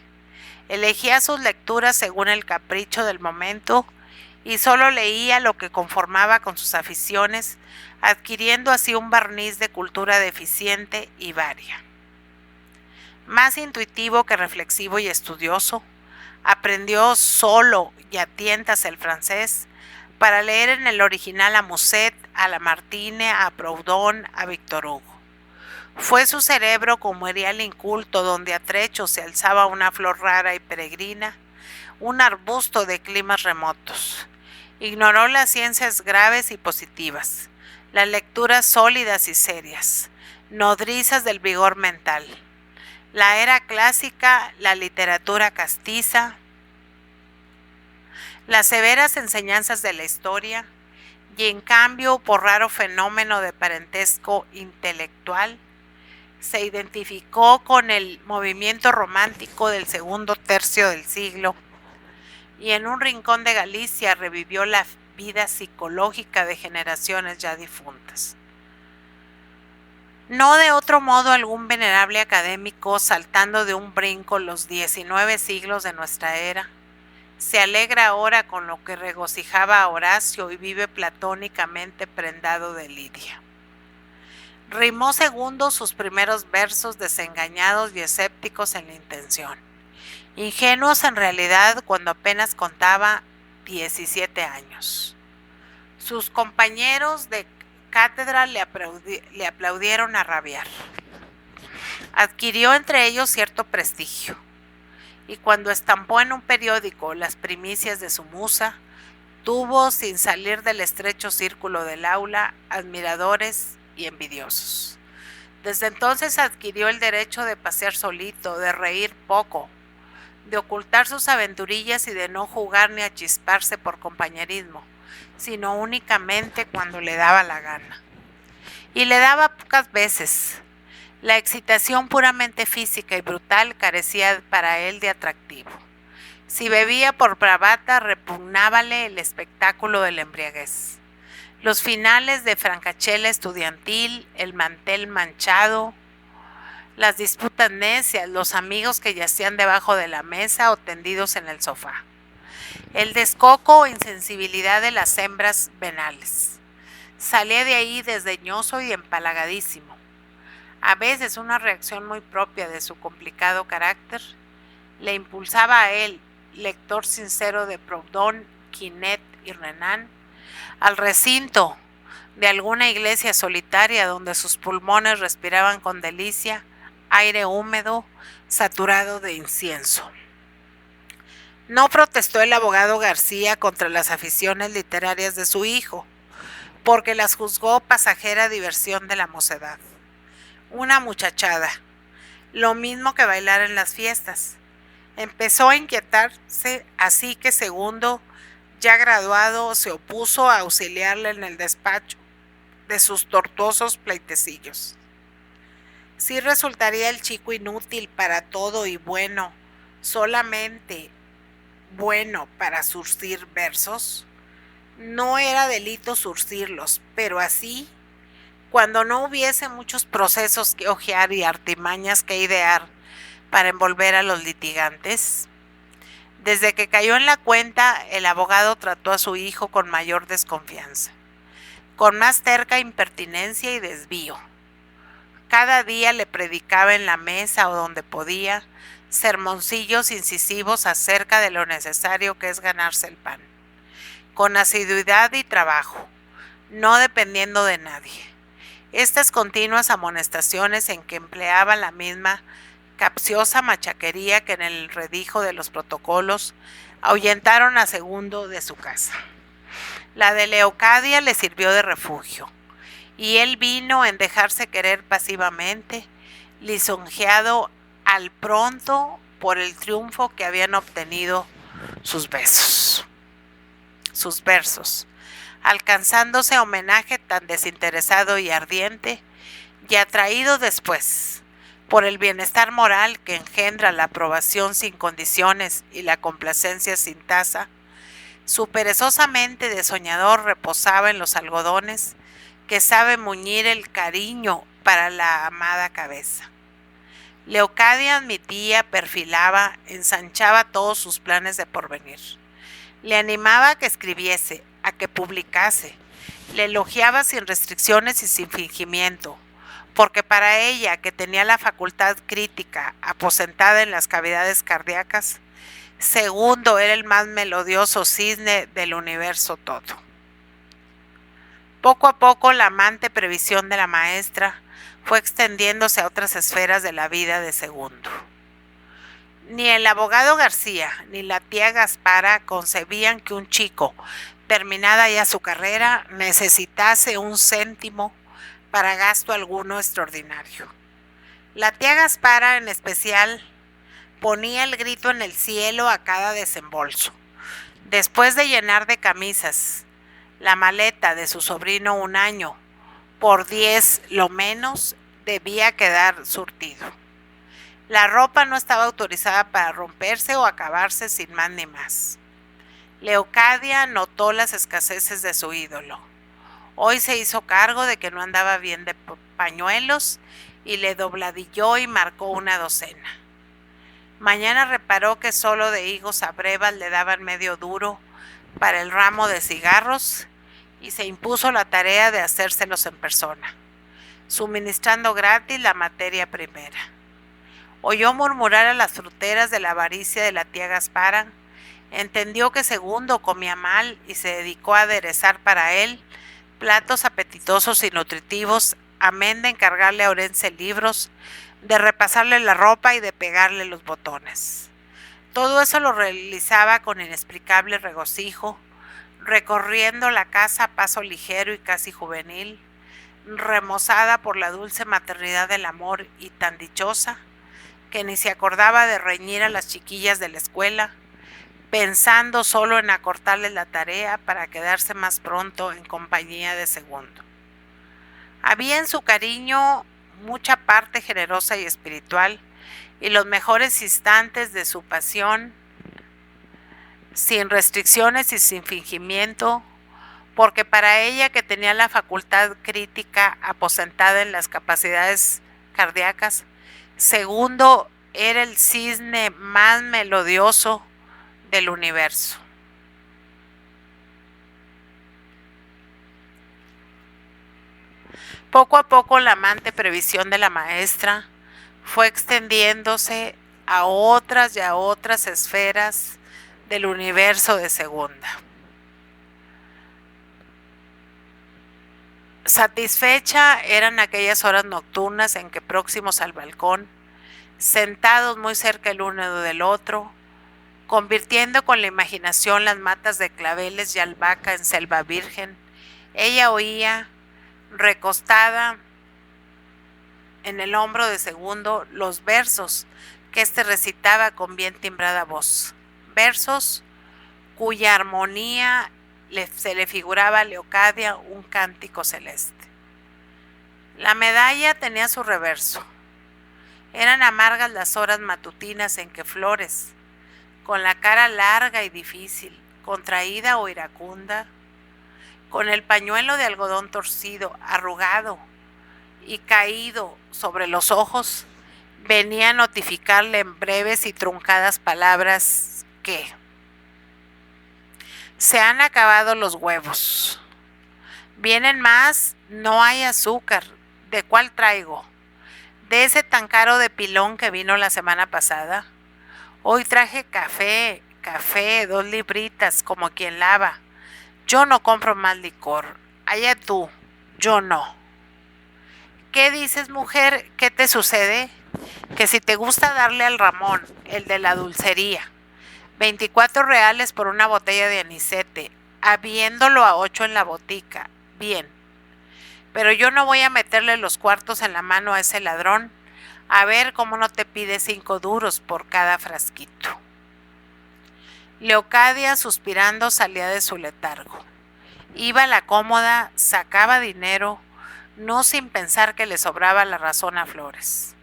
Elegía sus lecturas según el capricho del momento y solo leía lo que conformaba con sus aficiones, adquiriendo así un barniz de cultura deficiente y varia. Más intuitivo que reflexivo y estudioso, aprendió solo y a tientas el francés para leer en el original a Musset, a Lamartine, a Proudhon, a Víctor Hugo. Fue su cerebro como erial inculto donde a trechos se alzaba una flor rara y peregrina, un arbusto de climas remotos. Ignoró las ciencias graves y positivas, las lecturas sólidas y serias, nodrizas del vigor mental, la era clásica, la literatura castiza, las severas enseñanzas de la historia, y en cambio, por raro fenómeno de parentesco intelectual, se identificó con el movimiento romántico del segundo tercio del siglo y en un rincón de Galicia revivió la vida psicológica de generaciones ya difuntas. No de otro modo algún venerable académico, saltando de un brinco los 19 siglos de nuestra era, se alegra ahora con lo que regocijaba a Horacio y vive platónicamente prendado de Lidia. Rimó segundo sus primeros versos desengañados y escépticos en la intención, ingenuos en realidad cuando apenas contaba 17 años. Sus compañeros de cátedra le aplaudieron a rabiar. Adquirió entre ellos cierto prestigio, y cuando estampó en un periódico las primicias de su musa, tuvo, sin salir del estrecho círculo del aula, admiradores y envidiosos. Desde entonces adquirió el derecho de pasear solito, de reír poco, de ocultar sus aventurillas y de no jugar ni achisparse por compañerismo, sino únicamente cuando le daba la gana. y le daba pocas veces. La excitación puramente física y brutal carecía para él de atractivo. Si bebía por bravata, repugnábale el espectáculo de la embriaguez. Los finales de francachela estudiantil, el mantel manchado, las disputas necias, los amigos que yacían debajo de la mesa o tendidos en el sofá. El descoco o insensibilidad de las hembras venales. Salía de ahí desdeñoso y empalagadísimo. A veces una reacción muy propia de su complicado carácter le impulsaba a él, lector sincero de Proudhon, Quinet y Renan, al recinto de alguna iglesia solitaria donde sus pulmones respiraban con delicia aire húmedo, saturado de incienso. No protestó el abogado García contra las aficiones literarias de su hijo, porque las juzgó pasajera diversión de la mocedad. Una muchachada, lo mismo que bailar en las fiestas. Empezó a inquietarse, así que Segundo, ya graduado, se opuso a auxiliarle en el despacho de sus tortuosos pleitecillos. Sí resultaría el chico inútil para todo y bueno, solamente bueno para surcir versos. No era delito surcirlos, pero así, cuando no hubiese muchos procesos que hojear y artimañas que idear para envolver a los litigantes. Desde que cayó en la cuenta, el abogado trató a su hijo con mayor desconfianza, con más terca impertinencia y desvío. Cada día le predicaba en la mesa o donde podía sermoncillos incisivos acerca de lo necesario que es ganarse el pan, con asiduidad y trabajo, no dependiendo de nadie. Estas continuas amonestaciones en que empleaba la misma capciosa machaquería que en el redijo de los protocolos ahuyentaron a Segundo de su casa. La de Leocadia le sirvió de refugio, y él vino en dejarse querer pasivamente, lisonjeado al pronto por el triunfo que habían obtenido sus versos, alcanzándose homenaje tan desinteresado y ardiente, y atraído después por el bienestar moral que engendra la aprobación sin condiciones y la complacencia sin tasa, su perezosamente de soñador reposaba en los algodones que sabe muñir el cariño para la amada cabeza. Leocadia admitía, perfilaba, ensanchaba todos sus planes de porvenir. Le animaba a que escribiese, a que publicase. Le elogiaba sin restricciones y sin fingimiento, porque para ella, que tenía la facultad crítica aposentada en las cavidades cardíacas, Segundo era el más melodioso cisne del universo todo. Poco a poco la amante previsión de la maestra fue extendiéndose a otras esferas de la vida de Segundo. Ni el abogado García ni la tía Gaspara concebían que un chico, terminada ya su carrera, necesitase un céntimo para gasto alguno extraordinario. La tía Gaspara, en especial, ponía el grito en el cielo a cada desembolso. Después de llenar de camisas la maleta de su sobrino un año, por 10 lo menos, debía quedar surtido. La ropa no estaba autorizada para romperse o acabarse sin más ni más. Leocadia notó las escaseces de su ídolo. Hoy se hizo cargo de que no andaba bien de pañuelos y le dobladilló y marcó una docena. Mañana reparó que solo de higos a brevas le daban medio duro para el ramo de cigarros y se impuso la tarea de hacérselos en persona, suministrando gratis la materia primera. Oyó murmurar a las fruteras de la avaricia de la tía Gaspara, entendió que Segundo comía mal y se dedicó a aderezar para él platos apetitosos y nutritivos, amén de encargarle a Orense libros, de repasarle la ropa y de pegarle los botones. Todo eso lo realizaba con inexplicable regocijo, recorriendo la casa a paso ligero y casi juvenil, remozada por la dulce maternidad del amor y tan dichosa que ni se acordaba de reñir a las chiquillas de la escuela, pensando solo en acortarles la tarea para quedarse más pronto en compañía de Segundo. Había en su cariño mucha parte generosa y espiritual, y los mejores instantes de su pasión, sin restricciones y sin fingimiento, porque para ella, que tenía la facultad crítica aposentada en las capacidades cardíacas, segundo era el cisne más melodioso del universo. Poco a poco la amante previsión de la maestra fue extendiéndose a otras y a otras esferas del universo de Segunda. Satisfecha eran aquellas horas nocturnas en que, próximos al balcón, sentados muy cerca el uno del otro, convirtiendo con la imaginación las matas de claveles y albahaca en selva virgen, ella oía, recostada en el hombro de Segundo, los versos que éste recitaba con bien timbrada voz. Versos cuya armonía se le figuraba a Leocadia un cántico celeste. La medalla tenía su reverso. Eran amargas las horas matutinas en que Flores, con la cara larga y difícil, contraída o iracunda, con el pañuelo de algodón torcido, arrugado y caído sobre los ojos, venía a notificarle en breves y truncadas palabras que se han acabado los huevos. Vienen más, no hay azúcar. ¿De cuál traigo? ¿De ese tan caro de pilón que vino la semana pasada? Hoy traje café, 2 libritas, como quien lava. Yo no compro más licor. Allá tú, yo no. ¿Qué dices, mujer? ¿Qué te sucede? Que si te gusta darle al Ramón, el de la dulcería, 24 reales por una botella de anisete, habiéndolo a 8 en la botica, bien. Pero yo no voy a meterle los cuartos en la mano a ese ladrón, a ver cómo no te pide 5 duros por cada frasquito. Leocadia, suspirando, salía de su letargo. Iba a la cómoda, sacaba dinero, no sin pensar que le sobraba la razón a Flores.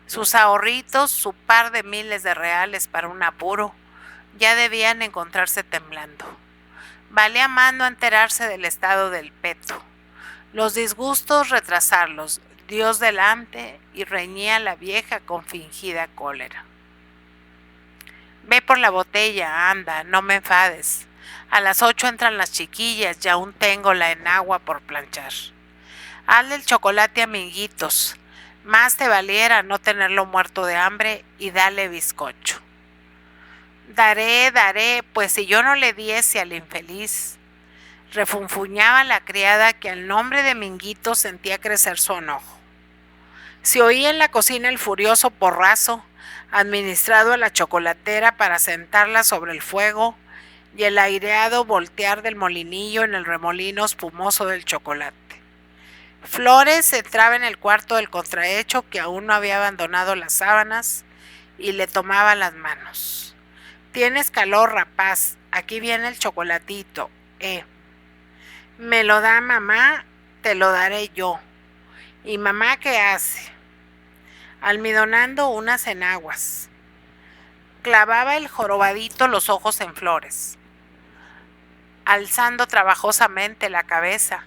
Sus ahorritos, su par de miles de reales para un apuro, ya debían encontrarse temblando. Valía más no enterarse del estado del peto. Los disgustos retrasarlos, Dios delante, y reñía la vieja con fingida cólera. Ve por la botella, anda, no me enfades. A las 8 entran las chiquillas y aún tengo la enagua por planchar. Hazle el chocolate a amiguitos. Más te valiera no tenerlo muerto de hambre, y dale bizcocho. Daré, pues si yo no le diese al infeliz. Refunfuñaba la criada, que al nombre de Minguito sentía crecer su enojo. Se oía en la cocina el furioso porrazo administrado a la chocolatera para sentarla sobre el fuego, y el aireado voltear del molinillo en el remolino espumoso del chocolate. Flores entraba en el cuarto del contrahecho, que aún no había abandonado las sábanas, y le tomaba las manos. Tienes calor, rapaz, aquí viene el chocolatito, Me lo da mamá, te lo daré yo. ¿Y mamá qué hace? Almidonando unas enaguas. Clavaba el jorobadito los ojos en Flores, alzando trabajosamente la cabeza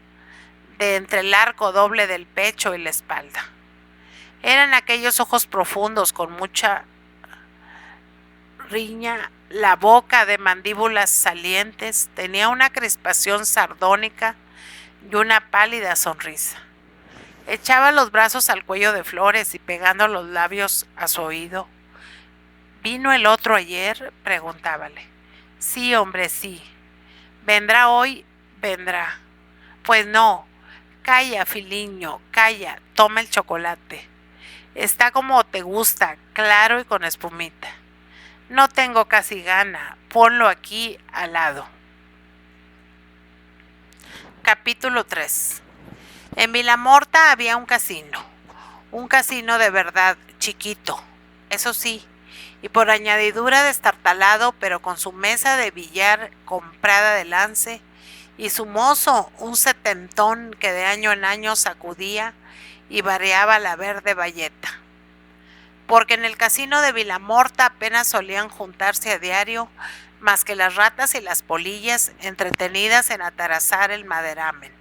de entre el arco doble del pecho y la espalda. Eran aquellos ojos profundos con mucha riña, la boca de mandíbulas salientes tenía una crispación sardónica y una pálida sonrisa. Echaba los brazos al cuello de Flores y pegando los labios a su oído. ¿Vino el otro ayer?, preguntábale. Sí, hombre, sí. ¿Vendrá hoy? Vendrá. Pues no. Calla, filiño, calla, toma el chocolate. Está como te gusta, claro y con espumita. No tengo casi gana, ponlo aquí al lado. Capítulo 3. En Vilamorta había un casino de verdad, chiquito, eso sí, y por añadidura destartalado, pero con su mesa de billar comprada de lance y su mozo, un setentón que de año en año sacudía y variaba la verde bayeta. Porque en el casino de Vilamorta apenas solían juntarse a diario más que las ratas y las polillas entretenidas en atarazar el maderamen.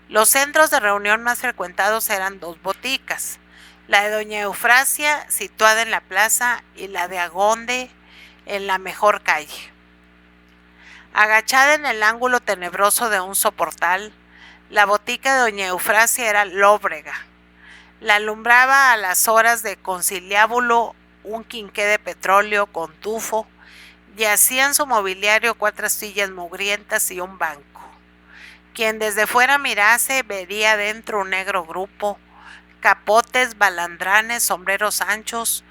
Los centros de reunión más frecuentados eran dos boticas, la de doña Eufrasia, situada en la plaza, y la de Agonde, en la mejor calle. Agachada en el ángulo tenebroso de un soportal, la botica de doña Eufrasia era lóbrega. La alumbraba a las horas de conciliábulo un quinqué de petróleo con tufo, yacía en su mobiliario 4 sillas mugrientas y un banco. Quien desde fuera mirase vería dentro un negro grupo, capotes, balandranes, sombreros anchos,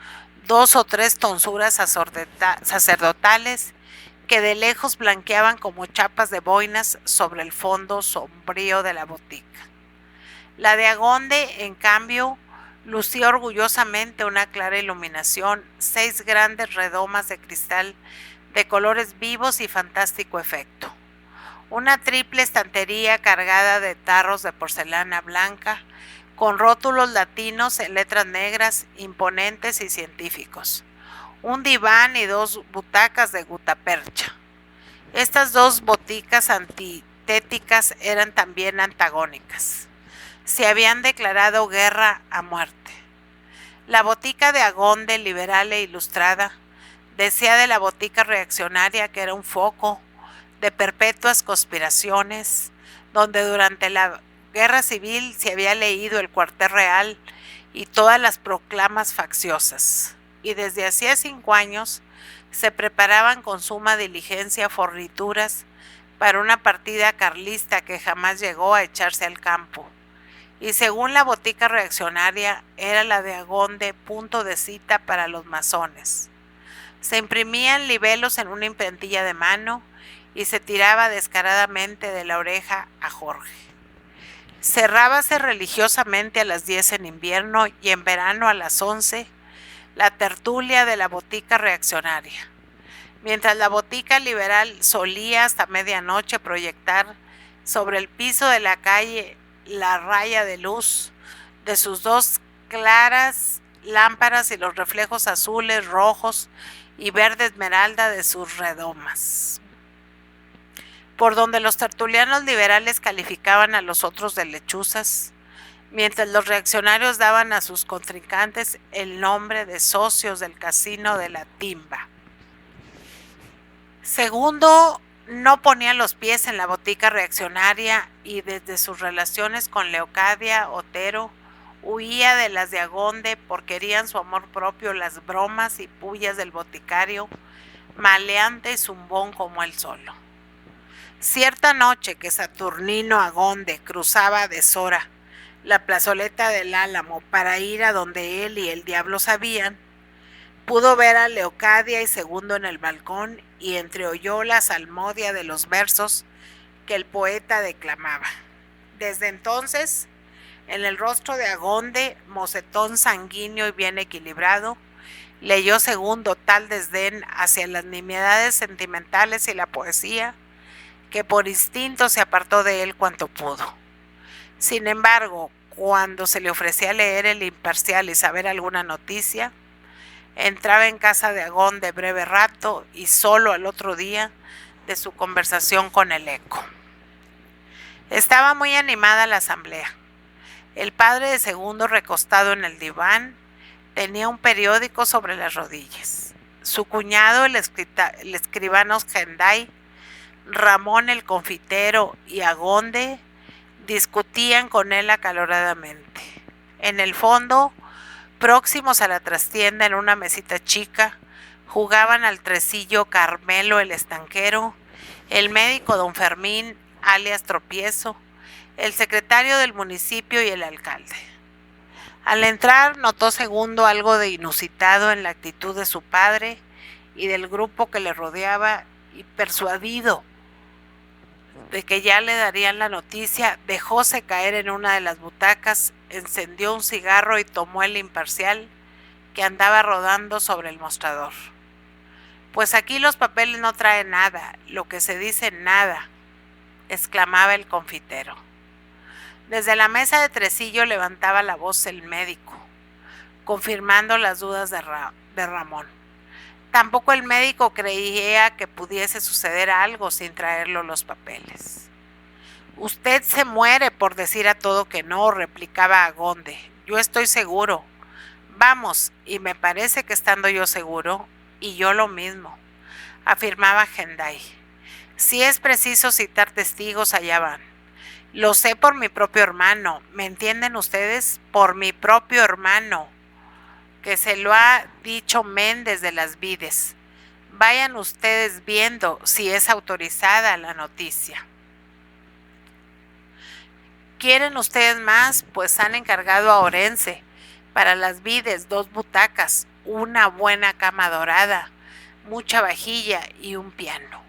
2 o 3 tonsuras sacerdotales que de lejos blanqueaban como chapas de boinas sobre el fondo sombrío de la botica. La de Agonde, en cambio, lucía orgullosamente una clara iluminación, 6 grandes redomas de cristal de colores vivos y fantástico efecto. Una triple estantería cargada de tarros de porcelana blanca, con rótulos latinos en letras negras, imponentes y científicos. Un diván y 2 butacas de gutapercha. Estas 2 boticas antitéticas eran también antagónicas. Se habían declarado guerra a muerte. La botica de Agonde, liberal e ilustrada, decía de la botica reaccionaria que era un foco de perpetuas conspiraciones, donde durante la guerra civil se había leído el cuartel real y todas las proclamas facciosas, y desde hacía 5 años se preparaban con suma diligencia fornituras para una partida carlista que jamás llegó a echarse al campo. Y según la botica reaccionaria, era la de Agonde punto de cita para los masones. Se imprimían libelos en una imprentilla de mano y se tiraba descaradamente de la oreja a Jorge. Cerrábase religiosamente a las 10 en invierno y en verano a las 11 la tertulia de la botica reaccionaria, mientras la botica liberal solía hasta medianoche proyectar sobre el piso de la calle la raya de luz de sus 2 claras lámparas y los reflejos azules, rojos y verde esmeralda de sus redomas, por donde los tertulianos liberales calificaban a los otros de lechuzas, mientras los reaccionarios daban a sus contrincantes el nombre de socios del casino de la timba. Segundo, no ponía los pies en la botica reaccionaria y desde sus relaciones con Leocadia Otero huía de las de Agonde porque querían su amor propio las bromas y pullas del boticario, maleante y zumbón como él solo. Cierta noche que Saturnino Agonde cruzaba a deshora la plazoleta del Álamo para ir a donde él y el diablo sabían, pudo ver a Leocadia y Segundo en el balcón y entreoyó la salmodia de los versos que el poeta declamaba. Desde entonces, en el rostro de Agonde, mocetón sanguíneo y bien equilibrado, leyó Segundo tal desdén hacia las nimiedades sentimentales y la poesía, que por instinto se apartó de él cuanto pudo. Sin embargo, cuando se le ofrecía leer El Imparcial y saber alguna noticia, entraba en casa de Agonde breve rato y solo al otro día de su conversación con el eco. Estaba muy animada la asamblea. El padre de Segundo, recostado en el diván, tenía un periódico sobre las rodillas. Su cuñado, el escribano Genday, Ramón el confitero y Agonde discutían con él acaloradamente. En el fondo, próximos a la trastienda en una mesita chica, jugaban al tresillo Carmelo el estanquero, el médico don Fermín, alias Tropiezo, el secretario del municipio y el alcalde. Al entrar notó Segundo algo de inusitado en la actitud de su padre y del grupo que le rodeaba, y persuadido de que ya le darían la noticia, dejóse caer en una de las butacas, encendió un cigarro y tomó El Imparcial que andaba rodando sobre el mostrador. Pues aquí los papeles no traen nada, lo que se dice nada. exclamaba el confitero. Desde la mesa de tresillo levantaba la voz el médico, confirmando las dudas de Ramón. Tampoco el médico creía que pudiese suceder algo sin traerlo los papeles. Usted se muere por decir a todo que no, replicaba Agonde. Yo estoy seguro. Vamos, y me parece que estando yo seguro, y yo lo mismo, afirmaba Gendai. Si es preciso citar testigos, allá van. Lo sé por mi propio hermano, ¿me entienden ustedes? Por mi propio hermano, que se lo ha dicho Méndez de las Vides. Vayan ustedes viendo si es autorizada la noticia. ¿Quieren ustedes más? Pues han encargado a Orense para las Vides 2 butacas, una buena cama dorada, mucha vajilla y un piano.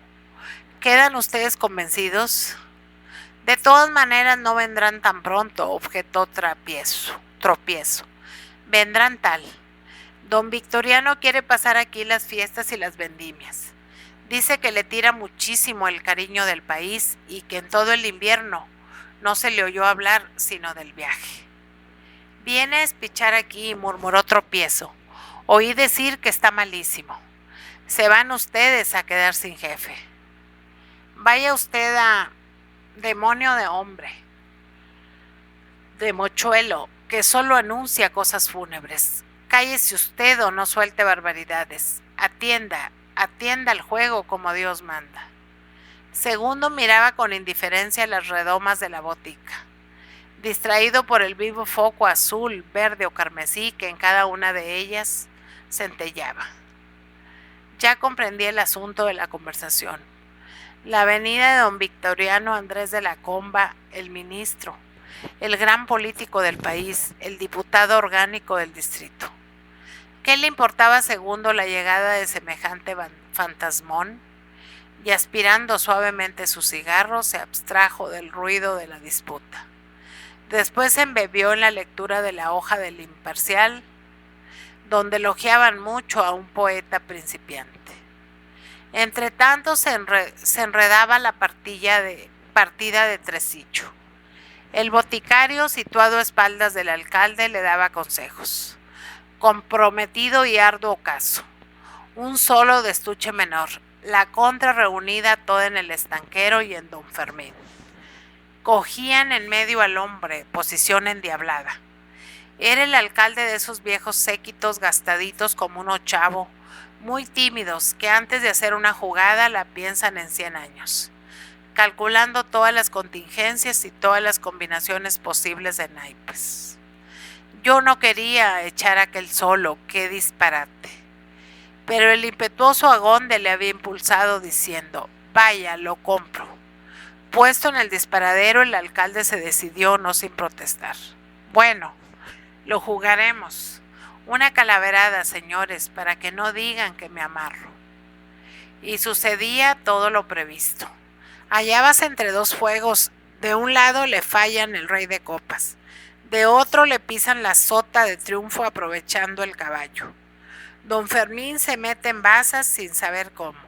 ¿Quedan ustedes convencidos? De todas maneras no vendrán tan pronto, objetó Tropiezo. Vendrán tal. Don Victoriano quiere pasar aquí las fiestas y las vendimias. Dice que le tira muchísimo el cariño del país y que en todo el invierno no se le oyó hablar sino del viaje. Viene a espichar aquí, murmuró Tropiezo. Oí decir que está malísimo. Se van ustedes a quedar sin jefe. Vaya usted a demonio de hombre, de mochuelo, que solo anuncia cosas fúnebres. Cállese usted o no suelte barbaridades. Atienda al juego como Dios manda. Segundo miraba con indiferencia las redomas de la botica, distraído por el vivo foco azul, verde o carmesí que en cada una de ellas centellaba. Ya comprendí el asunto de la conversación. La avenida de don Victoriano Andrés de la Comba, el ministro, el gran político del país, el diputado orgánico del distrito. ¿Qué le importaba segundo la llegada de semejante fantasmón? Y aspirando suavemente su cigarro, se abstrajo del ruido de la disputa. Después se embebió en la lectura de la hoja del Imparcial, donde elogiaban mucho a un poeta principiante. Entre tanto se enredaba la partida de Tresillo. El boticario, situado a espaldas del alcalde, le daba consejos. Comprometido y arduo caso. Un solo de estuche menor. La contra reunida toda en el estanquero y en don Fermín. Cogían en medio al hombre, posición endiablada. Era el alcalde de esos viejos séquitos gastaditos como un ochavo, muy tímidos, que antes de hacer una jugada la piensan en 100 años, calculando todas las contingencias y todas las combinaciones posibles de naipes. Yo no quería echar aquel solo, qué disparate. Pero el impetuoso Agonde le había impulsado diciendo, vaya, lo compro. Puesto en el disparadero, el alcalde se decidió, no sin protestar. Bueno, lo jugaremos. Una calaverada, señores, para que no digan que me amarro. Y sucedía todo lo previsto. Hallábase entre 2 fuegos. De un lado le fallan el rey de copas. De otro le pisan la sota de triunfo aprovechando el caballo. Don Fermín se mete en basas sin saber cómo.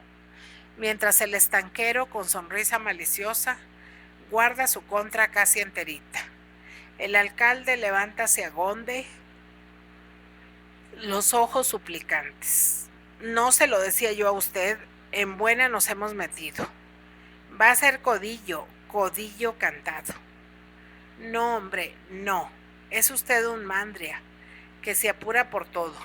Mientras el estanquero, con sonrisa maliciosa, guarda su contra casi enterita. El alcalde levanta hacia Agonde los ojos suplicantes. No se lo decía yo a usted, en buena nos hemos metido. Va a ser codillo cantado. No, hombre, no. Es usted un mandria, que se apura por todo.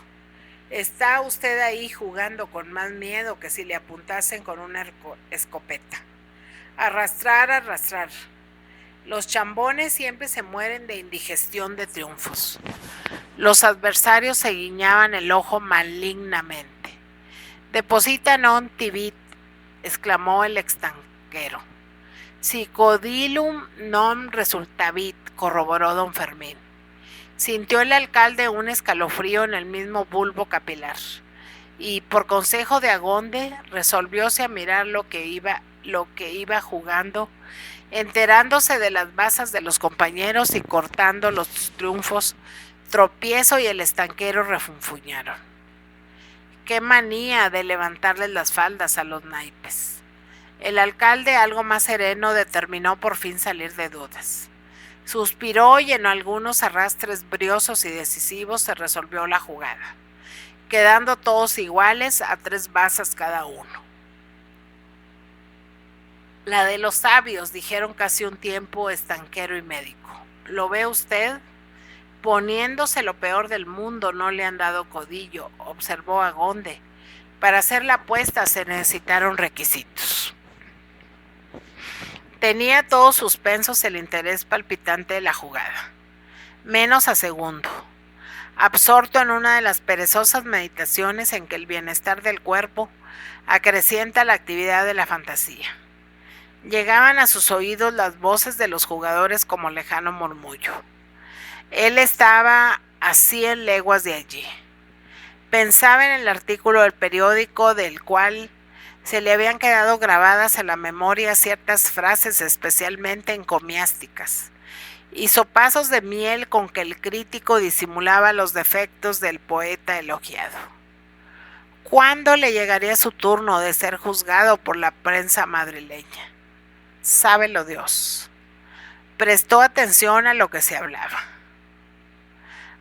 Está usted ahí jugando con más miedo que si le apuntasen con una escopeta. Arrastrar. Los chambones siempre se mueren de indigestión de triunfos. Los adversarios se guiñaban el ojo malignamente. Deposita non tibit, exclamó el extranjero. Si codilum non resultavit, corroboró don Fermín. Sintió el alcalde un escalofrío en el mismo bulbo capilar y, por consejo de Agonde, resolvióse a mirar lo que iba jugando, enterándose de las basas de los compañeros y cortando los triunfos. Tropiezo y el estanquero refunfuñaron. Qué manía de levantarles las faldas a los naipes. El alcalde, algo más sereno, determinó por fin salir de dudas. Suspiró y en algunos arrastres briosos y decisivos se resolvió la jugada, quedando todos iguales a 3 bazas cada uno. La de los sabios, dijeron casi un tiempo estanquero y médico. ¿Lo ve usted? Poniéndose lo peor del mundo, no le han dado codillo, observó Agonde. Para hacer la apuesta se necesitaron requisitos. Tenía todos suspensos el interés palpitante de la jugada, menos a segundo, absorto en una de las perezosas meditaciones en que el bienestar del cuerpo acrecienta la actividad de la fantasía. Llegaban a sus oídos las voces de los jugadores como lejano murmullo. Él estaba a 100 leguas de allí. Pensaba en el artículo del periódico del cual se le habían quedado grabadas en la memoria ciertas frases especialmente encomiásticas, y sopazos de miel con que el crítico disimulaba los defectos del poeta elogiado. ¿Cuándo le llegaría su turno de ser juzgado por la prensa madrileña? Sábelo Dios. Prestó atención a lo que se hablaba.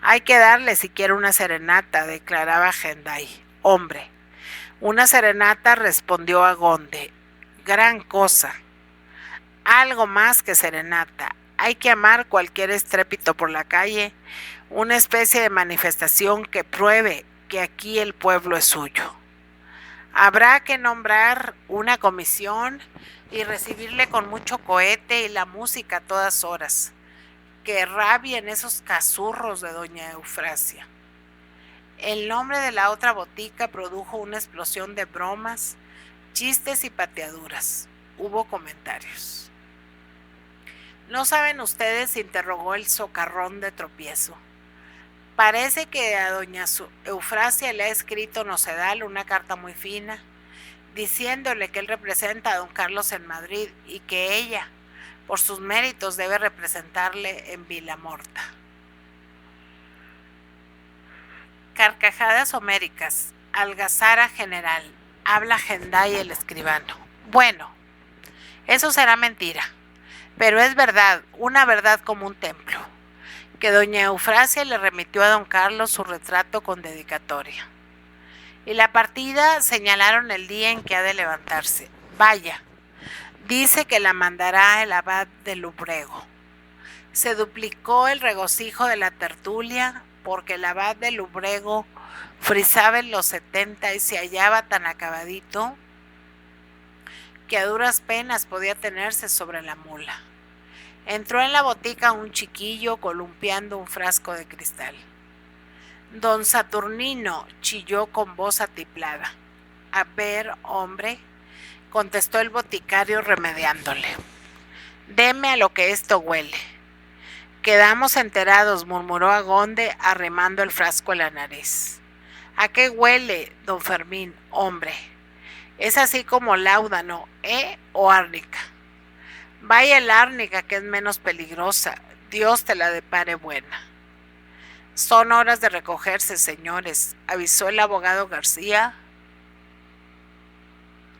Hay que darle siquiera una serenata, declaraba Gendai. Hombre, una serenata, respondió Agonde. Gran cosa. Algo más que serenata. Hay que amar cualquier estrépito por la calle, una especie de manifestación que pruebe que aquí el pueblo es suyo. Habrá que nombrar una comisión y recibirle con mucho cohete y la música a todas horas. Que rabien esos cazurros de doña Eufrasia. El nombre de la otra botica produjo una explosión de bromas, chistes y pateaduras. Hubo comentarios. ¿No saben ustedes?, interrogó el socarrón de Tropiezo. Parece que a doña Eufrasia le ha escrito Nocedal una carta muy fina, diciéndole que él representa a don Carlos en Madrid y que ella, por sus méritos, debe representarle en Vilamorta. Carcajadas homéricas. Algazara general. Habla Gendai el escribano. Bueno, eso será mentira, pero es verdad, una verdad como un templo, que doña Eufrasia le remitió a don Carlos su retrato con dedicatoria. Y la partida señalaron el día en que ha de levantarse. Vaya, dice que la mandará el abad de Lubrego. Se duplicó el regocijo de la tertulia, porque el abad de Lubrego frisaba en los 70 y se hallaba tan acabadito que a duras penas podía tenerse sobre la mula. Entró en la botica un chiquillo columpiando un frasco de cristal. Don Saturnino, chilló con voz atiplada. A ver, hombre, contestó el boticario remediándole. Deme a lo que esto huele. Quedamos enterados, murmuró Agonde arrimando el frasco a la nariz. ¿A qué huele, don Fermín, hombre? Es así como láudano, o árnica. Vaya el árnica, que es menos peligrosa. Dios te la depare buena. Son horas de recogerse, señores, avisó el abogado García,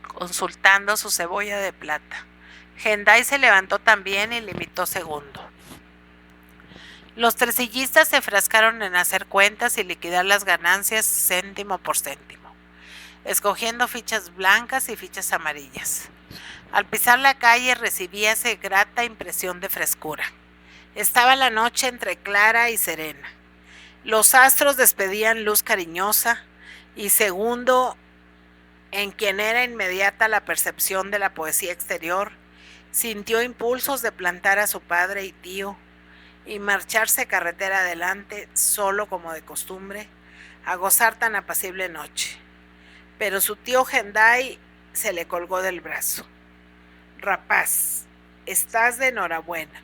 consultando su cebolla de plata. Gendai se levantó también y le imitó segundo. Los tresillistas se enfrascaron en hacer cuentas y liquidar las ganancias céntimo por céntimo, escogiendo fichas blancas y fichas amarillas. Al pisar la calle recibíase grata impresión de frescura. Estaba la noche entre clara y serena. Los astros despedían luz cariñosa y Segundo, en quien era inmediata la percepción de la poesía exterior, sintió impulsos de plantar a su padre y tío y marcharse carretera adelante, solo como de costumbre, a gozar tan apacible noche. Pero su tío Gendai se le colgó del brazo. Rapaz, estás de enhorabuena.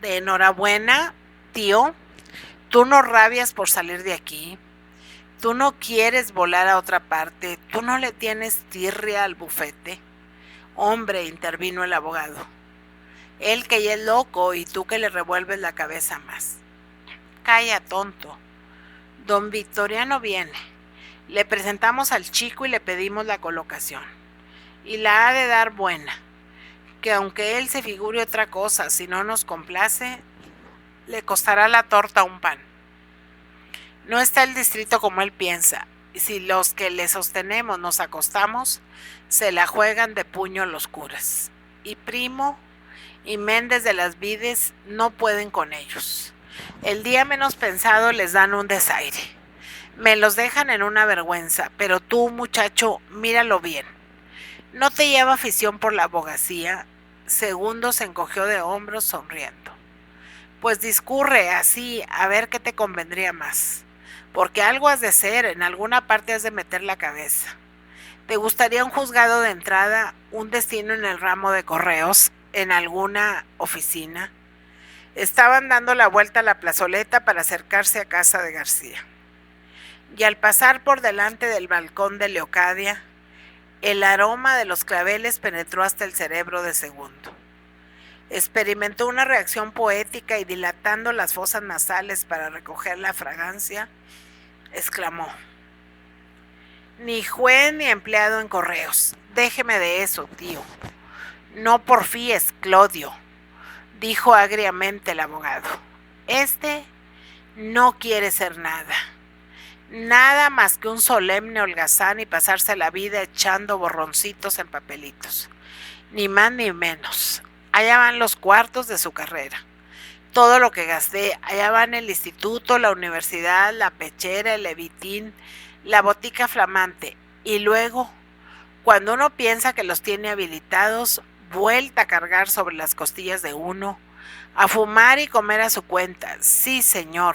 ¿De enhorabuena, tío? Tú no rabias por salir de aquí. Tú no quieres volar a otra parte. Tú no le tienes tirria al bufete. Hombre, intervino el abogado. Él que ya es loco y tú que le revuelves la cabeza más. Calla, tonto. Don Victoriano viene. Le presentamos al chico y le pedimos la colocación. Y la ha de dar buena, que aunque él se figure otra cosa, si no nos complace, le costará la torta un pan. No está el distrito como él piensa, y si los que le sostenemos nos acostamos, se la juegan de puño los curas. Y Primo y Méndez de las Vides no pueden con ellos. El día menos pensado les dan un desaire. Me los dejan en una vergüenza, pero tú, muchacho, míralo bien. ¿No te lleva afición por la abogacía? Segundo se encogió de hombros sonriendo. Pues discurre así, a ver qué te convendría más. Porque algo has de ser, en alguna parte has de meter la cabeza. ¿Te gustaría un juzgado de entrada, un destino en el ramo de correos, en alguna oficina? Estaban dando la vuelta a la plazoleta para acercarse a casa de García. Y al pasar por delante del balcón de Leocadia, el aroma de los claveles penetró hasta el cerebro de Segundo. Experimentó una reacción poética y dilatando las fosas nasales para recoger la fragancia, exclamó: ni juez ni empleado en correos. Déjeme de eso, tío. No porfíes, Clodio, dijo agriamente el abogado. Este no quiere ser nada. Nada más que un solemne holgazán y pasarse la vida echando borroncitos en papelitos. Ni más ni menos. Allá van los cuartos de su carrera. Todo lo que gasté, allá van el instituto, la universidad, la pechera, el levitín, la botica flamante. Y luego, cuando uno piensa que los tiene habilitados, vuelta a cargar sobre las costillas de uno, a fumar y comer a su cuenta. Sí, señor.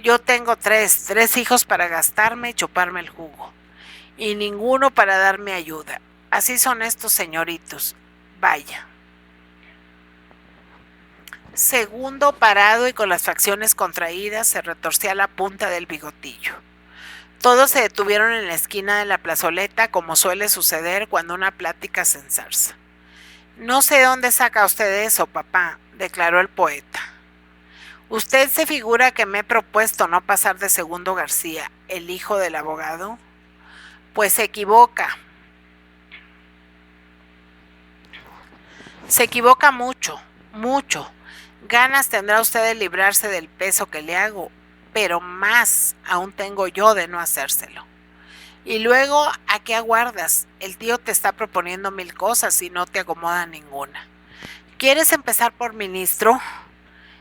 Yo tengo tres hijos para gastarme y chuparme el jugo. Y ninguno para darme ayuda. Así son estos señoritos. Vaya. Segundo, parado y con las facciones contraídas, se retorcía la punta del bigotillo. Todos se detuvieron en la esquina de la plazoleta, como suele suceder cuando una plática se enzarza. No sé dónde saca usted eso, papá, declaró el poeta. ¿Usted se figura que me he propuesto no pasar de Segundo García, el hijo del abogado? Pues se equivoca. Se equivoca mucho, mucho. Ganas tendrá usted de librarse del peso que le hago, pero más aún tengo yo de no hacérselo. Y luego, ¿a qué aguardas? El tío te está proponiendo 1000 cosas y no te acomoda ninguna. ¿Quieres empezar por ministro?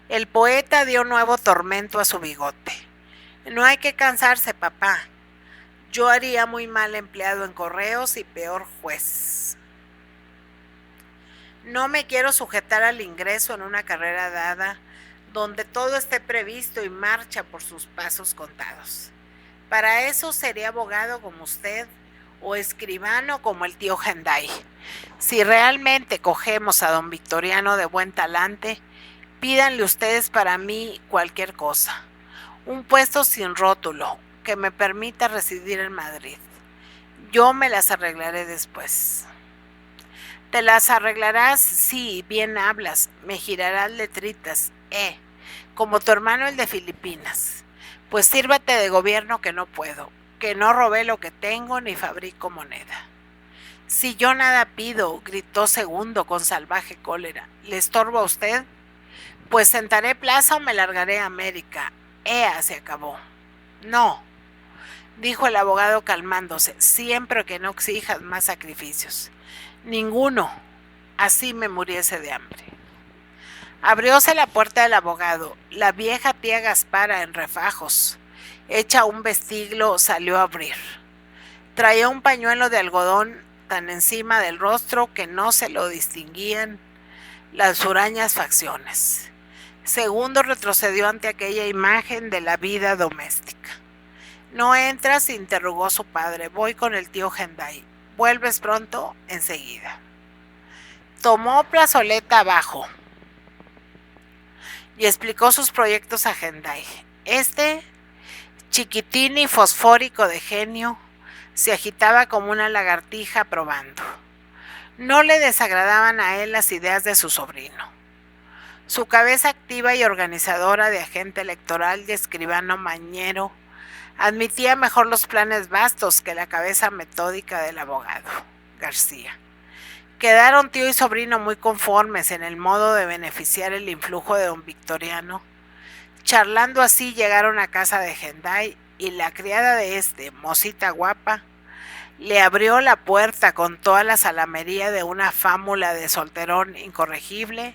El poeta dio nuevo tormento a su bigote. No hay que cansarse, papá. Yo haría muy mal empleado en correos y peor juez. No me quiero sujetar al ingreso en una carrera dada, donde todo esté previsto y marcha por sus pasos contados. Para eso sería abogado como usted o escribano como el tío Henday. Si realmente cogemos a don Victoriano de buen talante, pídanle ustedes para mí cualquier cosa. Un puesto sin rótulo, que me permita residir en Madrid. Yo me las arreglaré después. Te las arreglarás, sí, bien hablas, me girarás letritas, como tu hermano el de Filipinas. Pues sírvate de gobierno que no puedo, que no robé lo que tengo ni fabrico moneda. Si yo nada pido, gritó Segundo con salvaje cólera, ¿le estorbo a usted? Pues sentaré plaza o me largaré a América. Se acabó. No, dijo el abogado calmándose, siempre que no exijas más sacrificios. Ninguno, así me muriese de hambre. Abrióse la puerta del abogado. La vieja tía Gaspara, en refajos, hecha un vestiglo, salió a abrir. Traía un pañuelo de algodón tan encima del rostro que no se lo distinguían las hurañas facciones. Segundo retrocedió ante aquella imagen de la vida doméstica. ¿No entras?, interrogó su padre. Voy con el tío Henday. ¿Vuelves pronto? Enseguida. Tomó plazoleta abajo y explicó sus proyectos a Henday. Este, chiquitín y fosfórico de genio, se agitaba como una lagartija probando. No le desagradaban a él las ideas de su sobrino. Su cabeza activa y organizadora de agente electoral y escribano mañero Admitía mejor los planes vastos que la cabeza metódica del abogado García. Quedaron tío y sobrino muy conformes en el modo de beneficiar el influjo de don Victoriano. Charlando así llegaron a casa de Henday y la criada de este, mocita guapa, le abrió la puerta con toda la salamería de una fámula de solterón incorregible.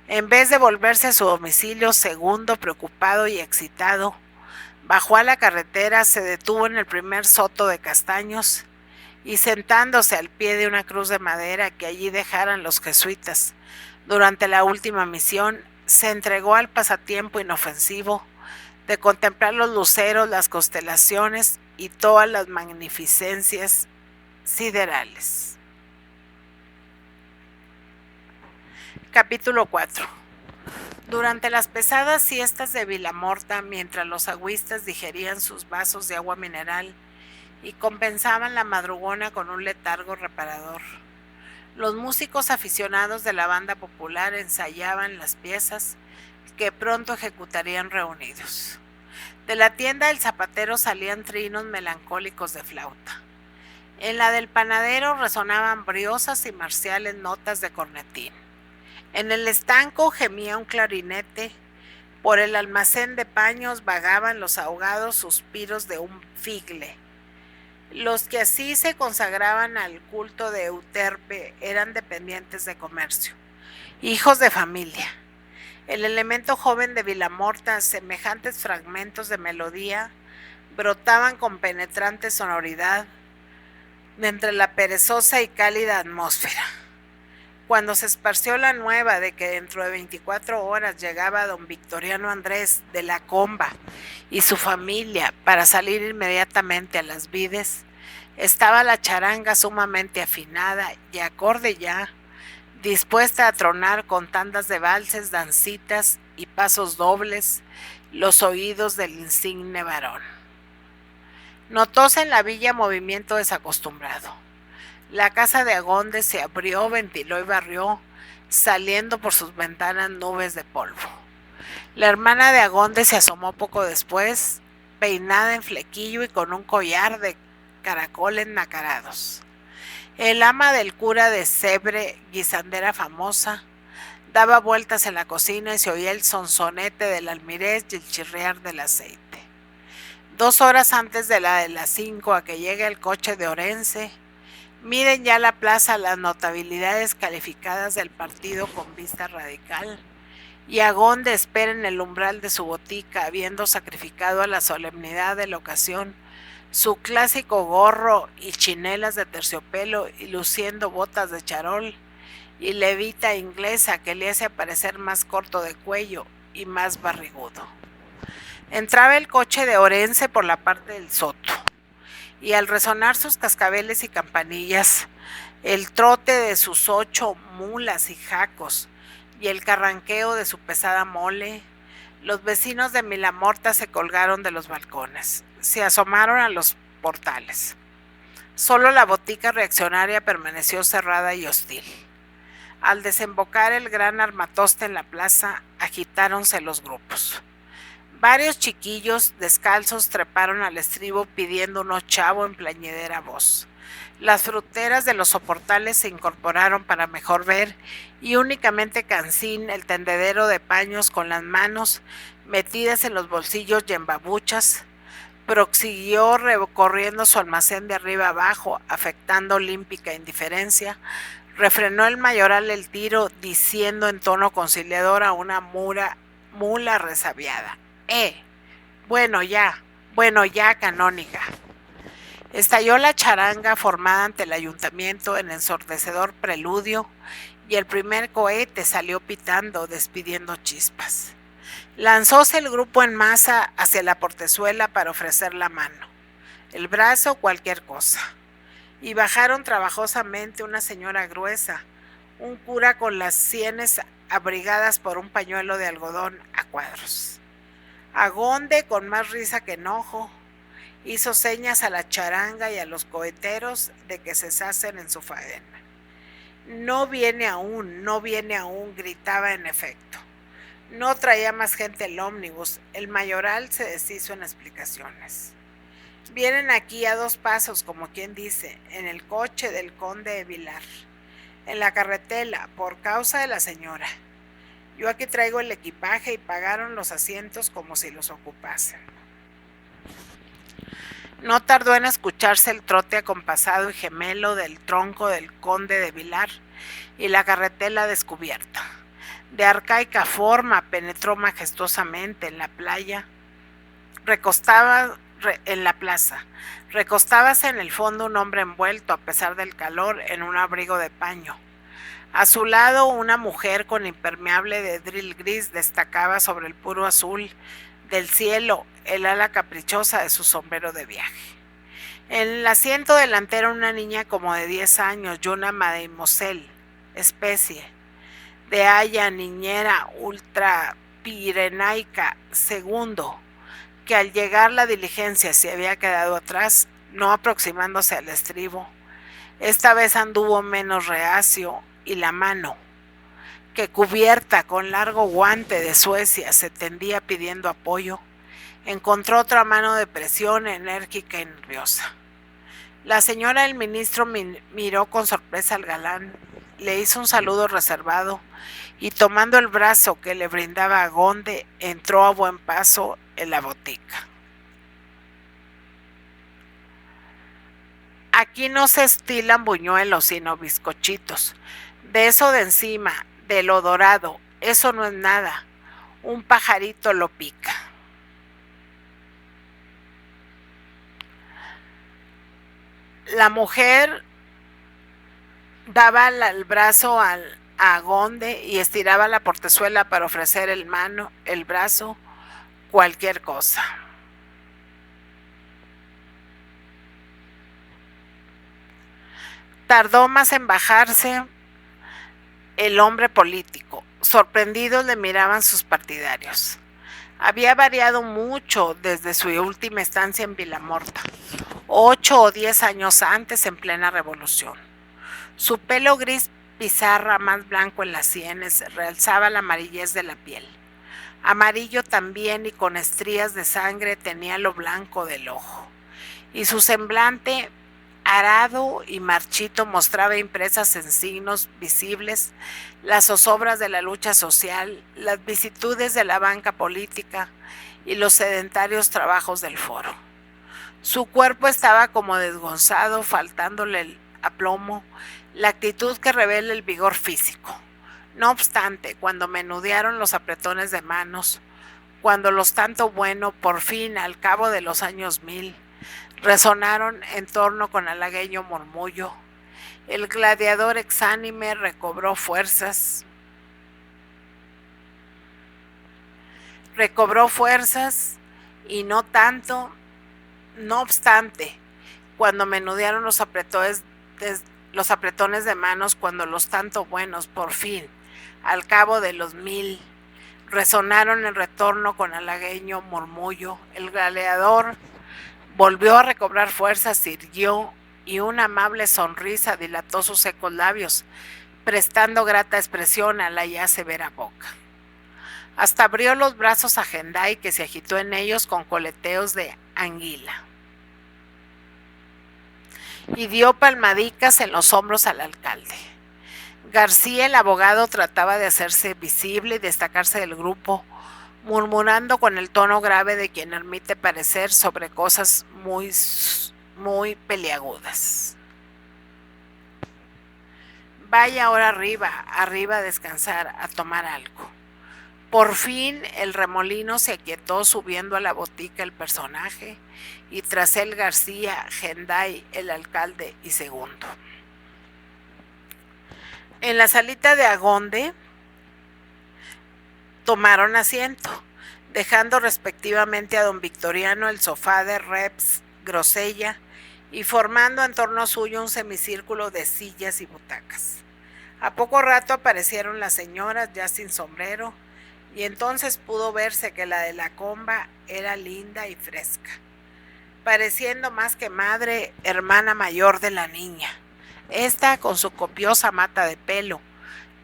En vez de volverse a su domicilio, segundo, preocupado y excitado, bajó a la carretera, se detuvo en el primer soto de castaños y sentándose al pie de una cruz de madera que allí dejaran los jesuitas durante la última misión, se entregó al pasatiempo inofensivo de contemplar los luceros, las constelaciones y todas las magnificencias siderales. Capítulo 4. Durante las pesadas siestas de Vilamorta, mientras los agüistas digerían sus vasos de agua mineral y compensaban la madrugona con un letargo reparador, los músicos aficionados de la banda popular ensayaban las piezas que pronto ejecutarían reunidos. De la tienda del zapatero salían trinos melancólicos de flauta. En la del panadero resonaban briosas y marciales notas de cornetín. En el estanco gemía un clarinete. Por el almacén de paños vagaban los ahogados suspiros de un figle. Los que así se consagraban al culto de Euterpe eran dependientes de comercio, hijos de familia. El elemento joven de Vilamorta, semejantes fragmentos de melodía, brotaban con penetrante sonoridad de entre la perezosa y cálida atmósfera. Cuando se esparció la nueva de que dentro de 24 horas llegaba don Victoriano Andrés de la Comba y su familia para salir inmediatamente a las vides, estaba la charanga sumamente afinada y acorde ya, dispuesta a tronar con tandas de valses, dancitas y pasos dobles los oídos del insigne varón. Notóse en la villa movimiento desacostumbrado. La casa de Agonde se abrió, ventiló y barrió, saliendo por sus ventanas nubes de polvo. La hermana de Agonde se asomó poco después, peinada en flequillo y con un collar de caracoles nacarados. El ama del cura de Cebre, guisandera famosa, daba vueltas en la cocina y se oía el sonsonete del almirez y el chirriar del aceite. 2 horas antes de las 5 a que llegue el coche de Orense, miren ya la plaza las notabilidades calificadas del partido con vista radical, y Agonde espera en el umbral de su botica, habiendo sacrificado a la solemnidad de la ocasión su clásico gorro y chinelas de terciopelo y luciendo botas de charol y levita inglesa que le hace parecer más corto de cuello y más barrigudo. Entraba el coche de Orense por la parte del soto, y al resonar sus cascabeles y campanillas, el trote de sus 8 mulas y jacos y el carranqueo de su pesada mole, los vecinos de Vilamorta se colgaron de los balcones, se asomaron a los portales. Solo la botica reaccionaria permaneció cerrada y hostil. Al desembocar el gran armatoste en la plaza, agitáronse los grupos. Varios chiquillos descalzos treparon al estribo pidiendo un ochavo en plañidera voz. Las fruteras de los soportales se incorporaron para mejor ver y únicamente Cancín, el tendedero de paños con las manos metidas en los bolsillos y en babuchas, prosiguió recorriendo su almacén de arriba abajo, afectando olímpica indiferencia. Refrenó el mayoral el tiro, diciendo en tono conciliador a una mula resabiada: bueno ya, canóniga. Estalló la charanga formada ante el ayuntamiento en ensordecedor preludio y el primer cohete salió pitando, despidiendo chispas. Lanzóse el grupo en masa hacia la portezuela para ofrecer la mano, el brazo, cualquier cosa. Y bajaron trabajosamente una señora gruesa, un cura con las sienes abrigadas por un pañuelo de algodón a cuadros. Agonde, con más risa que enojo, hizo señas a la charanga y a los coheteros de que cesasen en su faena. No viene aún, gritaba en efecto. No traía más gente el ómnibus. El mayoral se deshizo en explicaciones. Vienen aquí a 2 pasos, como quien dice, en el coche del conde de Vilar, en la carretela, por causa de la señora. Yo aquí traigo el equipaje y pagaron los asientos como si los ocupasen. No tardó en escucharse el trote acompasado y gemelo del tronco del conde de Vilar y la carretela descubierta. De arcaica forma penetró majestuosamente en la playa, en la plaza. Recostábase en el fondo un hombre envuelto, a pesar del calor, en un abrigo de paño. A su lado una mujer con impermeable de dril gris destacaba sobre el puro azul del cielo el ala caprichosa de su sombrero de viaje. En el asiento delantero una niña como de 10 años y una mademoiselle, especie de haya niñera ultrapirenaica segundo, que al llegar la diligencia se había quedado atrás, no aproximándose al estribo. Esta vez anduvo menos reacio y la mano, que cubierta con largo guante de Suecia se tendía pidiendo apoyo, encontró otra mano de presión enérgica y nerviosa. La señora del ministro miró con sorpresa al galán, le hizo un saludo reservado y tomando el brazo que le brindaba Agonde, entró a buen paso en la botica. Aquí no se estilan buñuelos, sino bizcochitos. De eso de encima, de lo dorado, eso no es nada. Un pajarito lo pica. La mujer daba el brazo a Agonde y estiraba la portezuela para ofrecer el brazo, cualquier cosa. Tardó más en bajarse el hombre político. Sorprendidos le miraban sus partidarios. Había variado mucho desde su última estancia en Vilamorta, 8 o 10 años antes, en plena revolución. Su pelo gris pizarra, más blanco en las sienes, realzaba la amarillez de la piel. Amarillo también y con estrías de sangre tenía lo blanco del ojo. Y su semblante, arado y marchito, mostraba impresas en signos visibles las zozobras de la lucha social, las vicisitudes de la banca política y los sedentarios trabajos del foro. Su cuerpo estaba como desgonzado, faltándole el aplomo, la actitud que revela el vigor físico. No obstante, cuando menudearon los apretones de manos, cuando los tanto bueno, por fin, al cabo de los años 1000, resonaron en torno con halagueño murmullo, el gladiador exánime recobró fuerzas y no obstante, cuando menudearon los apretones de manos, cuando los tanto buenos, por fin, al cabo de los 1000, resonaron en retorno con halagueño murmullo, el gladiador volvió a recobrar fuerzas, irguió y una amable sonrisa dilató sus secos labios, prestando grata expresión a la ya severa boca. Hasta abrió los brazos a Gendai, que se agitó en ellos con coleteos de anguila. Y dio palmadicas en los hombros al alcalde. García, el abogado, trataba de hacerse visible y destacarse del grupo, murmurando con el tono grave de quien admite parecer sobre cosas muy peliagudas. Vaya ahora arriba a descansar, a tomar algo. Por fin el remolino se aquietó, subiendo a la botica el personaje, y tras él García, Gendai, el alcalde y segundo. En la salita de Agonde tomaron asiento, dejando respectivamente a don Victoriano el sofá de Reps Grosella y formando en torno suyo un semicírculo de sillas y butacas. A poco rato aparecieron las señoras ya sin sombrero y entonces pudo verse que la de la comba era linda y fresca, pareciendo más que madre, hermana mayor de la niña. Esta con su copiosa mata de pelo,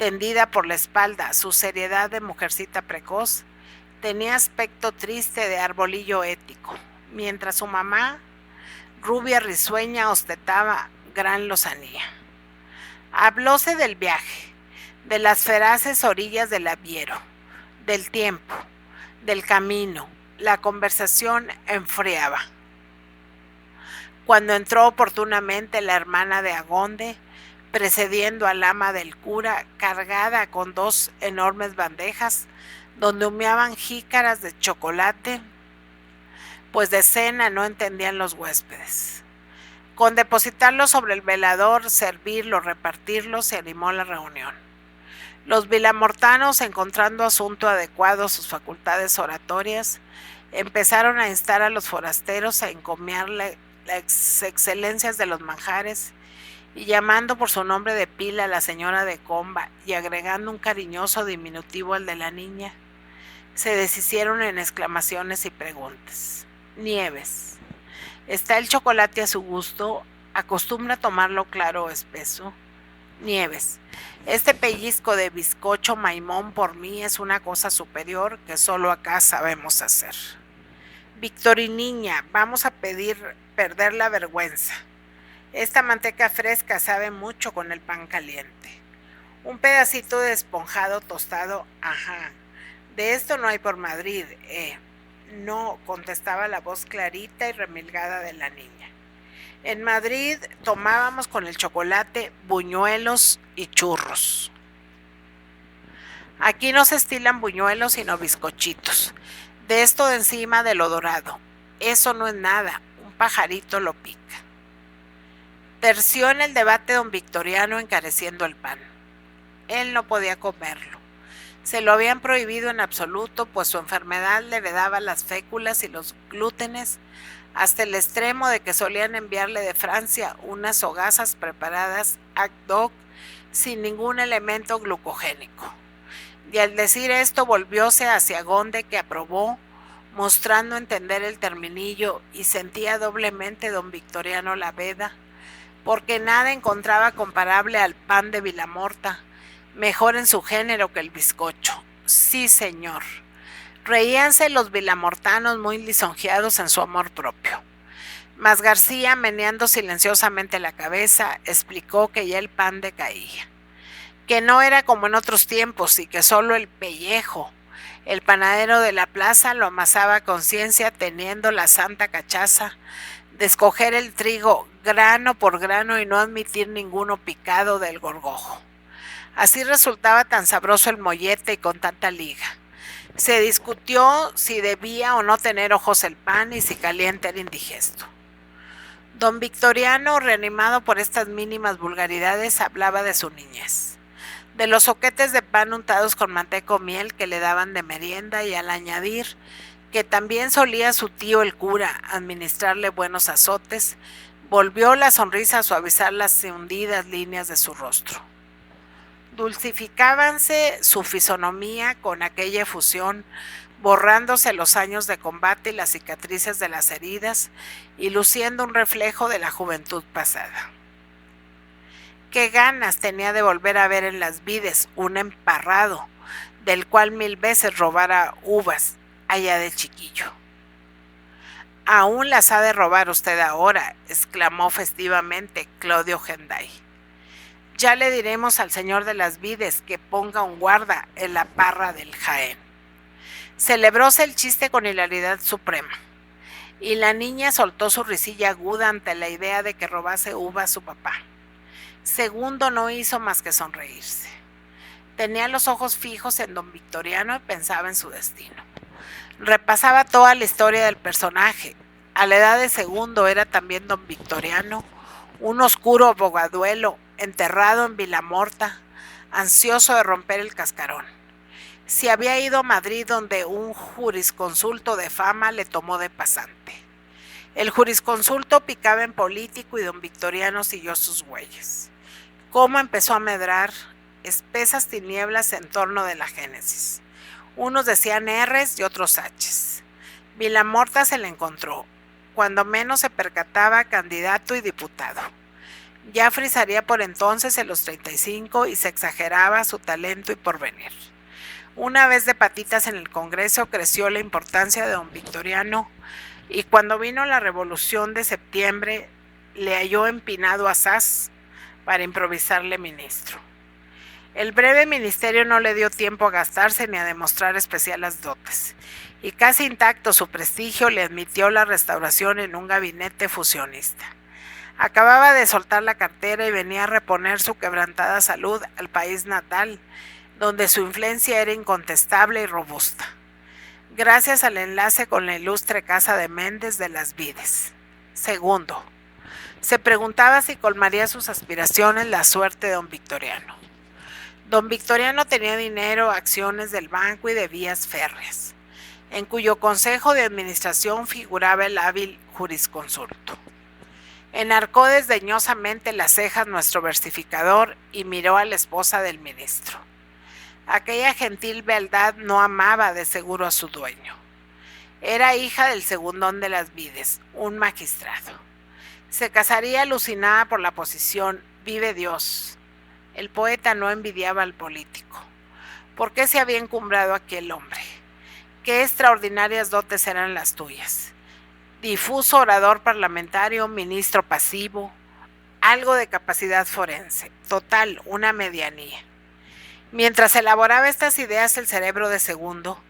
tendida por la espalda, su seriedad de mujercita precoz, tenía aspecto triste de arbolillo ético, mientras su mamá, rubia risueña, ostentaba gran lozanía. Hablóse del viaje, de las feraces orillas del Aviero, del tiempo, del camino. La conversación enfriaba. Cuando entró oportunamente la hermana de Agonde, precediendo al ama del cura, cargada con 2 enormes bandejas, donde humeaban jícaras de chocolate, pues de cena no entendían los huéspedes. Con depositarlo sobre el velador, servirlo, repartirlo, se animó la reunión. Los vilamortanos, encontrando asunto adecuado a sus facultades oratorias, empezaron a instar a los forasteros a encomiarle las excelencias de los manjares, y llamando por su nombre de pila a la señora de Comba y agregando un cariñoso diminutivo al de la niña, se deshicieron en exclamaciones y preguntas. Nieves, ¿está el chocolate a su gusto? ¿Acostumbra tomarlo claro o espeso? Nieves, este pellizco de bizcocho maimón por mí es una cosa superior que solo acá sabemos hacer. Victoriniña, vamos a perder la vergüenza. Esta manteca fresca sabe mucho con el pan caliente. Un pedacito de esponjado tostado, ajá. De esto no hay por Madrid, No, contestaba la voz clarita y remilgada de la niña. En Madrid tomábamos con el chocolate buñuelos y churros. Aquí no se estilan buñuelos sino bizcochitos. De esto de encima de lo dorado. Eso no es nada, un pajarito lo pica. Terció en el debate don Victoriano encareciendo el pan. Él no podía comerlo. Se lo habían prohibido en absoluto, pues su enfermedad le vedaba las féculas y los glútenes, hasta el extremo de que solían enviarle de Francia unas hogazas preparadas ad hoc sin ningún elemento glucogénico. Y al decir esto volvióse hacia Gonde, que aprobó, mostrando entender el terminillo, y sentía doblemente don Victoriano la veda, porque nada encontraba comparable al pan de Vilamorta, mejor en su género que el bizcocho. Sí, señor. Reíanse los vilamortanos muy lisonjeados en su amor propio. Mas García, meneando silenciosamente la cabeza, explicó que ya el pan decaía, que no era como en otros tiempos y que solo el pellejo, el panadero de la plaza, lo amasaba a conciencia, teniendo la santa cachaza de escoger el trigo grano por grano y no admitir ninguno picado del gorgojo. Así resultaba tan sabroso el mollete y con tanta liga. Se discutió si debía o no tener ojos el pan y si caliente era indigesto. Don Victoriano, reanimado por estas mínimas vulgaridades, hablaba de su niñez, de los zoquetes de pan untados con manteca o miel que le daban de merienda, y al añadir que también solía su tío el cura administrarle buenos azotes, volvió la sonrisa a suavizar las hundidas líneas de su rostro. Dulcificábanse su fisonomía con aquella efusión, borrándose los años de combate y las cicatrices de las heridas, y luciendo un reflejo de la juventud pasada. Qué ganas tenía de volver a ver en las vides un emparrado, del cual 1000 veces robara uvas allá de chiquillo. Aún las ha de robar usted ahora, exclamó festivamente Clodio Genday. Ya le diremos al señor de las vides que ponga un guarda en la parra del Jaén. Celebróse el chiste con hilaridad suprema, y la niña soltó su risilla aguda ante la idea de que robase uva a su papá. Segundo no hizo más que sonreírse. Tenía los ojos fijos en don Victoriano y pensaba en su destino. Repasaba toda la historia del personaje. A la edad de Segundo era también don Victoriano, un oscuro abogaduelo, enterrado en Vilamorta, ansioso de romper el cascarón. Si había ido a Madrid, donde un jurisconsulto de fama le tomó de pasante. El jurisconsulto picaba en político y don Victoriano siguió sus huellas. Cómo empezó a medrar espesas tinieblas en torno de la génesis. Unos decían R's y otros H's. Vilamorta se le encontró, cuando menos se percataba, candidato y diputado. Ya frisaría por entonces en los 35 y se exageraba su talento y porvenir. Una vez de patitas en el Congreso creció la importancia de don Victoriano y cuando vino la Revolución de septiembre le halló empinado asaz para improvisarle ministro. El breve ministerio no le dio tiempo a gastarse ni a demostrar especiales dotes, y casi intacto su prestigio le admitió la restauración en un gabinete fusionista. Acababa de soltar la cartera y venía a reponer su quebrantada salud al país natal, donde su influencia era incontestable y robusta, gracias al enlace con la ilustre casa de Méndez de las Vides. Segundo, se preguntaba si colmaría sus aspiraciones la suerte de don Victoriano. Don Victoriano tenía dinero, acciones del banco y de vías férreas, en cuyo consejo de administración figuraba el hábil jurisconsulto. Enarcó desdeñosamente las cejas nuestro versificador y miró a la esposa del ministro. Aquella gentil beldad no amaba de seguro a su dueño. Era hija del segundón de las Vides, un magistrado. Se casaría alucinada por la posición, vive Dios. El poeta no envidiaba al político. ¿Por qué se había encumbrado aquel hombre? ¿Qué extraordinarias dotes eran las tuyas? Difuso orador parlamentario, ministro pasivo, algo de capacidad forense, total, una medianía. Mientras elaboraba estas ideas el cerebro de Segundo,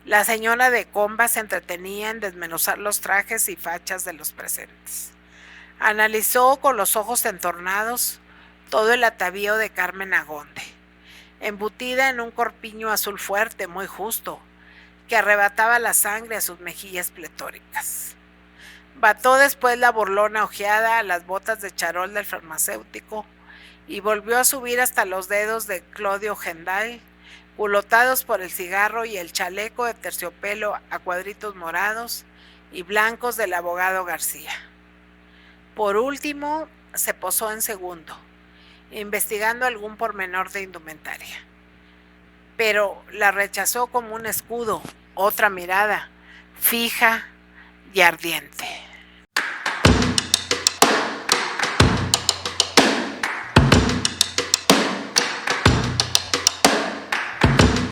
la señora de Comba se entretenía en desmenuzar los trajes y fachas de los presentes. Analizó con los ojos entornados todo el atavío de Carmen Agonde, embutida en un corpiño azul fuerte, muy justo, que arrebataba la sangre a sus mejillas pletóricas. Bató después la burlona ojeada a las botas de charol del farmacéutico y volvió a subir hasta los dedos de Claudio Gendal, culotados por el cigarro y el chaleco de terciopelo a cuadritos morados y blancos del abogado García. Por último, se posó en Segundo, investigando algún pormenor de indumentaria. Pero la rechazó como un escudo, otra mirada, fija y ardiente.